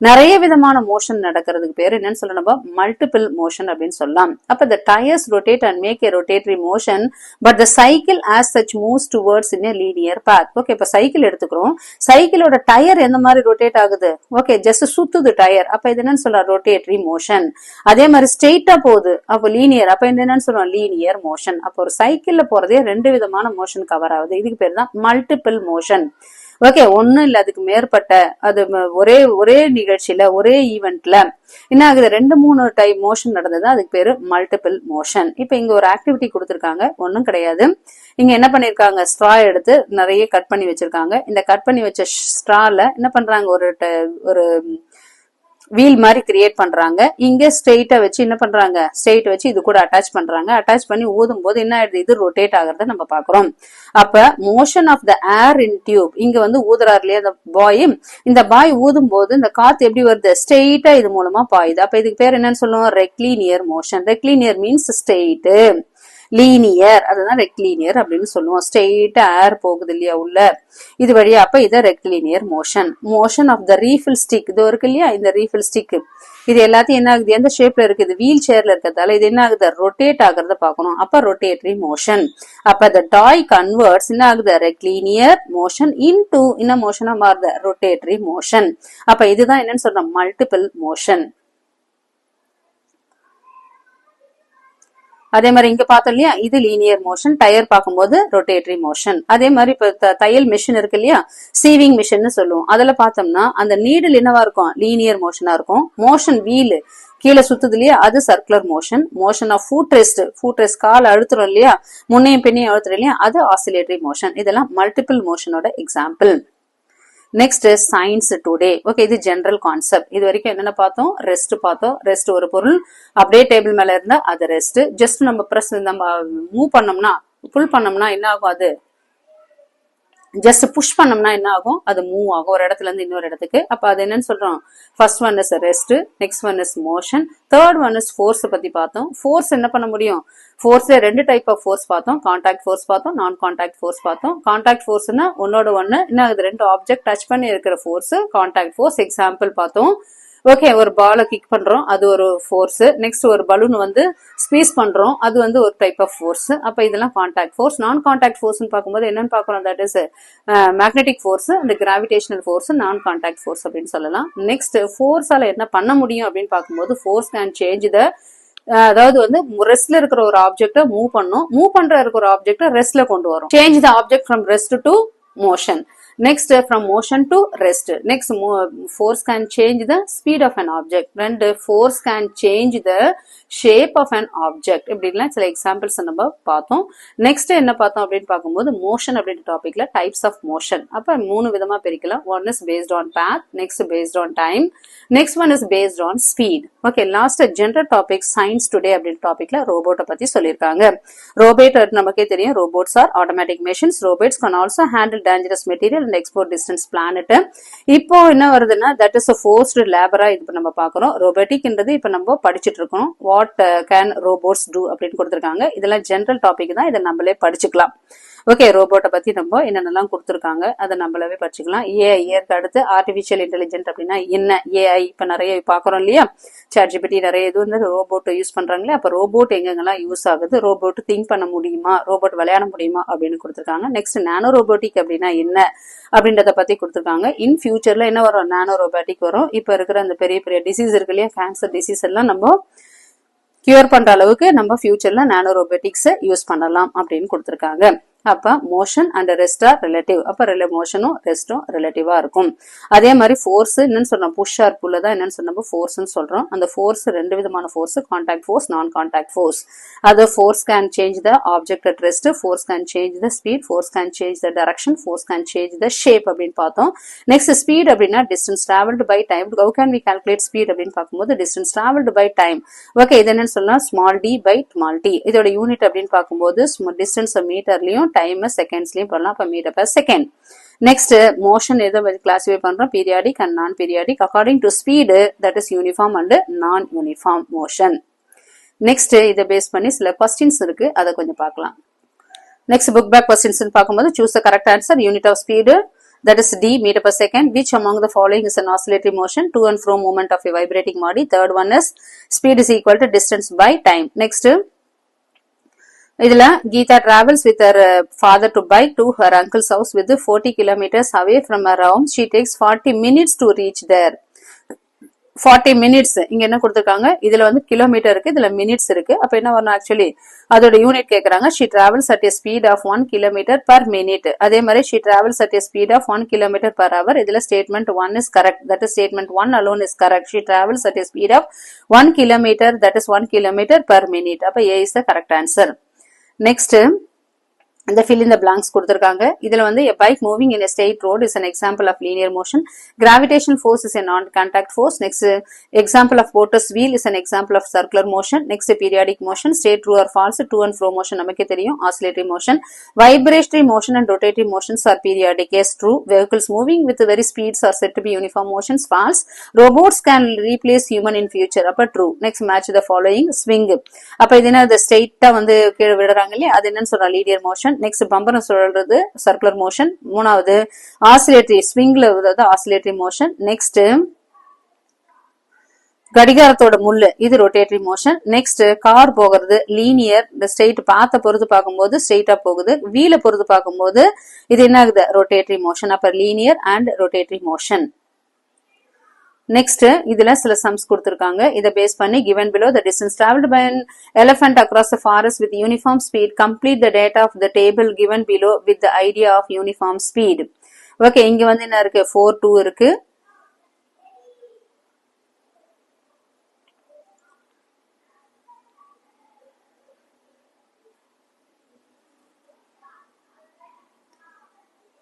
நிறைய விதமான மோஷன் நடக்கிறதுக்கு பேர் என்னன்னு சொல்லணும்? மல்டிபிள் மோஷன் அப்படின்னு சொல்லலாம். அப்ப the tires rotate and make a rotatory motion but the cycle as such moves towards in a linear path. Okay, இப்ப சைக்கிள் எடுத்துக்கிறோம். சைக்கிளோட டயர் எந்த மாதிரி ரொட்டேட் ஆகுது? ஓகே, ஜஸ்ட் சுத்துது டயர். அப்ப இது என்னன்னு சொல்லலாம்? Rotatory motion. அதே மாதிரி ஸ்ட்ரெயிட்டா போகுது, அப்ப லீனியர். அப்ப இது என்னன்னு சொல்லுவோம்? Linear motion. அப்ப ஒரு சைக்கிள்ல போறதே ரெண்டு விதமான மோஷன் கவர் ஆகுது. இதுக்கு பேர் தான் மல்டிபிள் மோஷன். ஓகே, ஒன்னும் இல்ல, அதுக்கு மேற்பட்ட, அது ஒரே நிகழ்ச்சியில ஒரே ஈவெண்ட்ல என்ன ஆகுது? 2-3 டைப் மோஷன் நடந்தது, அதுக்கு பேரு மல்டிபிள் மோஷன். இப்ப இங்க ஒரு ஆக்டிவிட்டி கொடுத்திருக்காங்க, ஒன்னும் கிடையாது. இங்க என்ன பண்ணிருக்காங்க? ஸ்ட்ரா எடுத்து நிறைய கட் பண்ணி வச்சிருக்காங்க. இந்த கட் பண்ணி வச்ச ஸ்ட்ரால என்ன பண்றாங்க? ஒரு வீல் மாதிரி கிரியேட் பண்றாங்க. இங்க ஸ்ட்ரெயிட்டா வச்சு என்ன பண்றாங்க? ஸ்ட்ரெயிட் வச்சு இது கூட அட்டாச் பண்றாங்க. அட்டாச் பண்ணி ஊதும் போது என்ன ஆயிடுது? இது ரொட்டேட் ஆகிறத நம்ம பாக்குறோம். அப்ப motion of the air in tube. இங்க வந்து ஊதுறாரு இல்லையா அந்த பாய், இந்த பாய் ஊதும் போது இந்த காத்து எப்படி வருது? ஸ்ட்ரெயிட்டா இது மூலமா பாயுது. அப்ப இதுக்கு பேர் என்னன்னு சொல்லுவோம்? ரெக்லீனியர் மோஷன். ரெக்லீனியர் மீன்ஸ் ஸ்ட்ரெயிட், லீனியர், அதுதான் ரெக்லீனியர் அப்படின்னு சொல்லுவோம். ஸ்ட்ரெயிட்டா ஏர் போகுது இல்லையா உள்ள, இது வழியா. அப்ப இத rectilinear motion. Motion of the refill stick, இது இருக்கு இல்லையா, இந்த ரீஃபில் ஸ்டிக், இது எல்லாத்தையும் என்ன ஆகுது? எந்த ஷேப்ல இருக்குது? வீல் சேர்ல இருக்கிறதால இது என்ன ஆகுது? ரொட்டேட் ஆகுறத பாக்கணும். அப்ப ரொட்டேட்டரி மோஷன். அப்ப the toy converts என்ன ஆகுது? ரெக்லீனியர் மோஷன் இன்டு என்ன மோஷனா மாறுது? Rotatory motion. அப்ப இதுதான் என்னன்னு சொல்றோம்? Multiple motion. அதே மாதிரி இங்க பார்த்தோம் இல்லையா, இது லீனியர் மோஷன். டயர் பார்க்கும்போது ரொட்டேட்டரி மோஷன். அதே மாதிரி இப்ப தையல் மிஷின் இருக்கு இல்லையா, சீவிங் மிஷின் சொல்லுவோம். அதுல பார்த்தோம்னா அந்த நீடில் என்னவா இருக்கும்? லீனியர் மோஷனா இருக்கும். மோஷன் வீல் கீழே சுத்துது இல்லையா, அது circular motion. Motion of foot rest கால் அழுத்துறோம் இல்லையா, முன்னையும் பின்னையும் அழுத்துறோம் இல்லையா, அது ஆசிலேட்டரி மோஷன். இதெல்லாம் மல்டிபிள் மோஷனோட example. Next science today. Okay, இது ஜெனரல் கான்செப்ட். இது வரைக்கும் என்னென்ன பார்த்தோம்? ரெஸ்ட் பார்த்தோம். ரெஸ்ட் ஒரு பொருள் அப்படியே டேபிள் மேல இருந்தா அது ரெஸ்ட். ஜஸ்ட் நம்ம மூவ் பண்ணோம்னா, புல் பண்ணோம்னா என்ன ஆகும்? அது ஜஸ்ட் புஷ் பண்ணோம்னா என்ன ஆகும்? அது மூவ் ஆகும் ஒரு இடத்துல இருந்து இன்னொரு இடத்துக்கு. அப்ப அது என்னன்னு சொல்றோம்? First one is rest, next one is motion, third one is force பத்தி பார்த்தோம். ஃபோர்ஸ் என்ன பண்ண முடியும்? ஃபோர்ஸ்ல 2 டைப் ஆஃப் ஃபோர்ஸ் பார்த்தோம். கான்டாக்ட் ஃபோர்ஸ் பார்த்தோம், நான் கான்டாக்ட் ஃபோர்ஸ் பார்த்தோம். கான்டாக்ட் ஃபோர்ஸ்னா ஒன்னோட ஒன்னு என்ன ஆகுது? 2 ஆப்ஜெக்ட் டச் பண்ணி இருக்கிற ஃபோர்ஸ் கான்டாக்ட் ஃபோர்ஸ். எக்ஸாம்பிள் பார்த்தோம். ஓகே, ஒரு பாலை கிக் பண்றோம், அது ஒரு ஃபோர்ஸ். நெக்ஸ்ட் ஒரு பலூன் வந்து ஸ்குவீஸ் பண்றோம், அது வந்து ஒரு டைப் ஆஃப் ஃபோர்ஸ். அப்ப இதெல்லாம் contact force. Non contact force பார்க்கும்போது என்னன்னு பார்க்கணும்? That is magnetic force and gravitational force, non contact force அப்படின்னு சொல்லலாம். நெக்ஸ்ட் ஃபோர்ஸால என்ன பண்ண முடியும் அப்படின்னு பார்க்கும்போது, ஃபோர்ஸ் கேன் சேஞ்ச் த, அதாவது வந்து ரெஸ்ட்ல இருக்கிற ஒரு ஆப்ஜெக்ட மூவ் பண்ற இருக்கிற ஆப்ஜெக்ட ரெஸ்ட்ல கொண்டு வரும். Change the object from rest to motion. Next, from motion to rest. Next, force can change the speed of an object. And force can change the shape of an object. இப்படிலாம் சில examples நம்ம பார்த்தோம். Next என்ன பார்த்தோம் அப்படின்னு பார்க்கும்போது, motion அப்படின்ற டாபிக்ல டைப்ஸ் ஆஃப் மோஷன். அப்ப 3 விதமா பிரிக்கலாம். One is based on path, next based on time, next one is based on speed. Okay, last general topic science today அப்படின்ற டாபிக்ல ரோபோட்டை பத்தி சொல்லியிருக்காங்க. ரோபோட் நமக்கே தெரியும், robots are automatic machines. Robots can also handle dangerous material and export distance planet. இப்போ என்ன வருதுன்னா, that is a forced labor. இது நம்ம பார்க்கிறோம். ரோபோட்டிக்ன்றது இப்ப நம்ம படிச்சிட்டு இருக்கோம். what can robots do அப்படின்னு கொடுத்திருக்காங்க. இதெல்லாம் ஜெனரல் டாபிக் தான், இதை நம்மளே படிச்சுக்கலாம். ஓகே, ரோபோட்டை பத்தி நம்ம என்னென்னலாம் கொடுத்துருக்காங்க அதை நம்மளவே படிச்சுக்கலாம். ஏஐக்கு அடுத்து ஆர்டிபிஷியல் இன்டெலிஜென்ட் அப்படின்னா என்ன? ஏஐ இப்ப நிறைய பாக்குறோம் இல்லையா, ChatGPT நிறைய இது வந்து ரோபோட் யூஸ் பண்றாங்களே. அப்ப ரோபோட் எங்கெங்கெல்லாம் யூஸ் ஆகுது, ரோபோட் திங்க் பண்ண முடியுமா, ரோபோட் விளையாட முடியுமா அப்படின்னு கொடுத்துருக்காங்க. நெக்ஸ்ட் நானோ ரோபோட்டிக் அப்படின்னா என்ன அப்படின்றத பத்தி கொடுத்துருக்காங்க. இன் ஃபியூச்சர்ல என்ன வரும்? நானோ ரோபோட்டிக் வரும். இப்ப இருக்கிற அந்த பெரிய பெரிய டிசீஸ் இருக்கு இல்லையா, கேன்சர் டிசீஸ் எல்லாம் நம்ம கியூர் பண்ற அளவுக்கு நம்ம ஃபியூச்சர்ல நானோ ரோபோட்டிக்ஸ் யூஸ் பண்ணலாம் அப்படின்னு கொடுத்துருக்காங்க. அப்ப motion and rest are relative. அப்ப மோஷனும் ரெஸ்டும் ரிலேட்டிவா இருக்கும். அதே மாதிரி ஃபோர்ஸ் என்னன்னு சொன்னோம்? புஷ் ஆர் புல் தான் என்னன்னு சொன்னோம்? ஃபோர்ஸ்ன்னு சொல்றோம். அந்த ஃபோர்ஸ் 2 விதமான force, contact force, non contact force. அது force can change the object at rest, force can change the speed, force can change the direction, force can change the shape அப்படின்னு பார்த்தோம். Next speed அப்படின்னா distance travelled by time. How can we calculate speed அப்படின்னு பார்க்கும்போது distance travelled by time. Okay, இது என்னன்னு சொல்லலாம்? Small d by small t. இதோட unit அப்படின்னு பார்க்கும்போது டிஸ்டன்ஸ் மீட்டர்லயும் டைம் செகண்ட்ஸ்லயும் பண்ணலாம். அப்ப metre per second. Next motion எதை கிளாசிஃபை பண்றோம்? Periodic and non periodic according to speed, that is uniform and non uniform motion. Next இதை பேஸ் பண்ணி சில கொஸ்டின்ஸ் இருக்கு, அதை கொஞ்சம் பார்க்கலாம். Next book back questions பார்க்கும்போது choose the correct answer. Unit of speed, that is D, meter per second. Which among the following is an oscillatory motion? To and fro movement of a vibrating body. Third one is speed is equal to distance by time. Next, இதுல Geeta travels with her father to bike to her uncle's house with 40 kilometers away from her home. She takes 40 minutes to reach there. 40 minutes இங்க என்ன கொடுத்திருக்காங்க, இதுல வந்து kilometre இருக்கு, இதுல minutes இருக்கு. அப்ப என்ன வரணும், ஆக்சுவலி அதோட யூனிட் கேக்குறாங்க. she travels at a speed of 1 kilometer per minute. அதே மாதிரி she travels at a speed of 1 kilometer per hour. இதுல statement 1 is correct, that is statement 1 alone is correct. She travels at a speed of 1 kilometer, that is 1 kilometer per minute. அப்ப A is the correct answer. Next, the fill in the blanks கொடுத்திருக்காங்க. இதுல வந்து a bike moving in a straight road is an example of linear motion. Gravitational force is a non-contact force. Next, example of Porter's wheel is an example of circular motion. Next, periodic motion, straight, true or false, to and fro motion நமக்கே தெரியும், oscillatory motion. Vibratory motion and rotatory motions are periodic. Yes, true. Vehicles moving with very speeds are said to be uniform motions. False. Robots can replace human in future. அப்ப true. Next, match the following. Swing. அப்ப இது என்ன, straight வந்து கீழே விடுறாங்க இல்லையா, அது என்னன்னு சொல்றோம், linear motion. நெக்ஸ்ட் பம்பர் சொல்றது சர்க்குலர் மோஷன். மூணாவது ஆசிலேட்டரி, ஸ்விங்ல வருது ஆசிலேட்டரி மோஷன். நெக்ஸ்ட் கடிகாரத்தோட முள்ளு, இது ரொட்டேட்டரி மோஷன். நெக்ஸ்ட் கார் போகிறது லீனியர், இந்த ஸ்ட்ரெயிட் பாத்த பொறுத்து பார்க்கும்போது ஸ்ட்ரெயிட்டா போகுது, வீல பொறுத்து பார்க்கும்போது இது என்ன ஆகுது, ரொட்டேட்டரி மோஷன். அப்ப linear and rotatory motion. Next இதுல சில சம்ஸ் கொடுத்திருக்காங்க. இதை பேஸ் பண்ணி given below the distance traveled by an elephant across the forest with uniform speed, complete the data of the table given below with the idea of uniform speed. Okay, இங்க வந்து என்ன இருக்கு, 4 2 இருக்கு.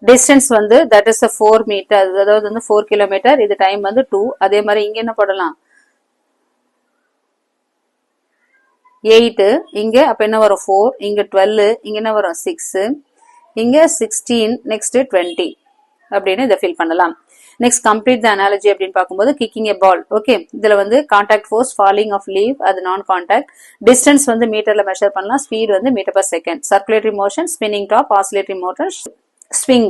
Distance வந்து that is a 4 metre, அதாவது வந்து 4 kilometre. இது time வந்து 2. அதே மாதிரி இங்க என்ன போடலாம், 8 இங்க. அப்ப என்ன வரும், 4 இங்க, 12 இங்க என்ன வரும், 6 இங்க, 16 நெக்ஸ்ட் 20 அப்படின்னு இதை ஃபில் பண்ணலாம். நெக்ஸ்ட் கம்ப்ளீட் த அனாலஜி அப்படின்னு பார்க்கும்போது கிக்கிங் எ பால். ஓகே, இதுல வந்து contact force, falling of leaf அது நான் கான்டாக்ட். டிஸ்டன்ஸ் வந்து மீட்டர்ல மெஷர் பண்ணலாம், ஸ்பீட் வந்து metre per second. Circulatory motion, spinning top, oscillatory motor, swing,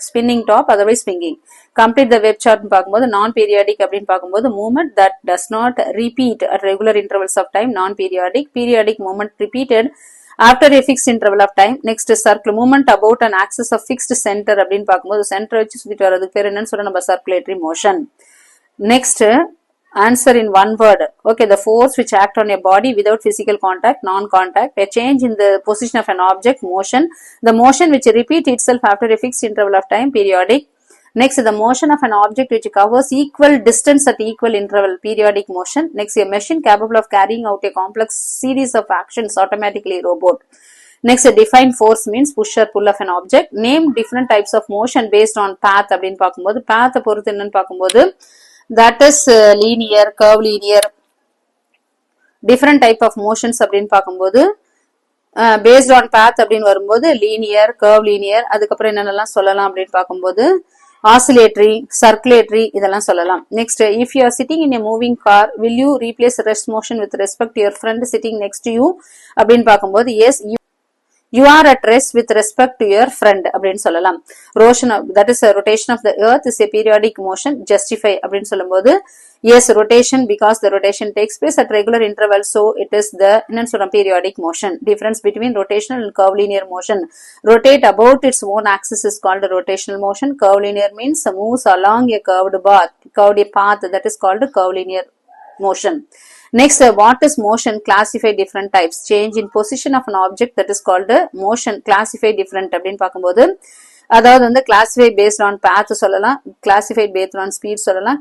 spinning top, otherwise swinging. Complete the web chart பார்க்கும்போது நான் பீரியாடிக் அப்படின்னு பார்க்கும்போது movement that does not repeat at regular intervals of time, non periodic. Periodic movement repeated after a fixed interval of time. Next, circle movement about an axis of fixed center அப்படின்னு பார்க்கும்போது centre வச்சு சுத்திட்டு வரதுக்கு பேர் என்னன்னு சொல்ற நம்ம circulatory motion. Next, answer in one word. Okay, the force which act on a body without physical contact, non-contact. A change in the position of an object, motion. The motion which repeats itself after a fixed interval of time, periodic. Next, the motion of an object which covers equal distance at equal interval, periodic motion. Next, a machine capable of carrying out a complex series of actions automatically, robot. Next, define force means push or pull of an object. Name different types of motion based on path அப்படின்னு பார்க்கும்போது path பொறுத்து என்னன்னு பார்க்கும்போது that is linear, curve linear. Different type of motions அப்படின்னு பார்க்கும்போது based on path அப்படின்னு வரும்போது linear, curve linear. அதுக்கப்புறம் என்னென்னலாம் சொல்லலாம் அப்படின்னு பார்க்கும்போது oscillatory, circulatory இதெல்லாம் சொல்லலாம். Next, if you are sitting in a moving car, will you replace rest motion with respect to your friend sitting next to you அப்படின்னு பார்க்கும்போது yes, you are at rest with respect to your friend அப்படின்னு சொல்லலாம். that is a rotation of the earth is a periodic motion. Justify அப்படின்னு சொல்லும்போது yes, rotation because the rotation takes place at regular intervals, so it is the என்னன்னு சொல்றோம், periodic motion. Difference between rotational and curvilinear motion. Rotate about its own axis is called rotational motion. Curvilinear means moves along a curved path, that is called curvilinear motion. Next, what is motion? Classify different types. Change in position of an object, that is called motion. Classify different அப்படின்னு பார்க்கும்போது அதாவது வந்து classify based on path சொல்லலாம், classify based on speed சொல்லலாம்,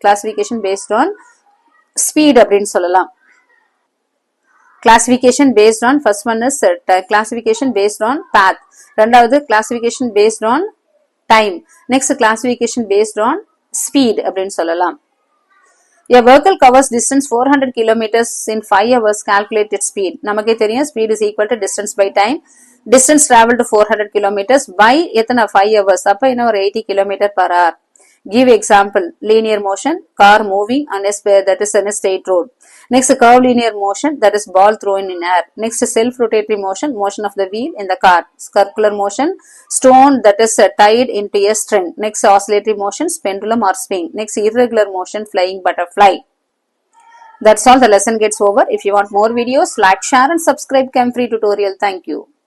classification based on speed அப்படின்னு சொல்லலாம். Classification based on, first one is classification based on path. ரெண்டாவது classification based on time. Next, classification based on speed அப்படின்னு சொல்லலாம். A vehicle covers distance 400 kilometers in 5 hours. Calculate its speed. நமக்கே தெரியும் speed is equal to distance by time. Distance traveled to 400 kilometers by எத்தனை 5 hours. அப்ப என்ன ஒரு 80 km per hour. Give example. Linear motion, car moving on a sphere that is on a straight road. Next, curvilinear motion, that is ball thrown in air. Next, self-rotatory motion, motion of the wheel in the car. Circular motion, stone that is tied into a string. Next, oscillatory motions, pendulum or swing. Next, irregular motion, flying butterfly. That's all, the lesson gets over. If you want more videos, like, share and subscribe Chem Free Tutorial. Thank you.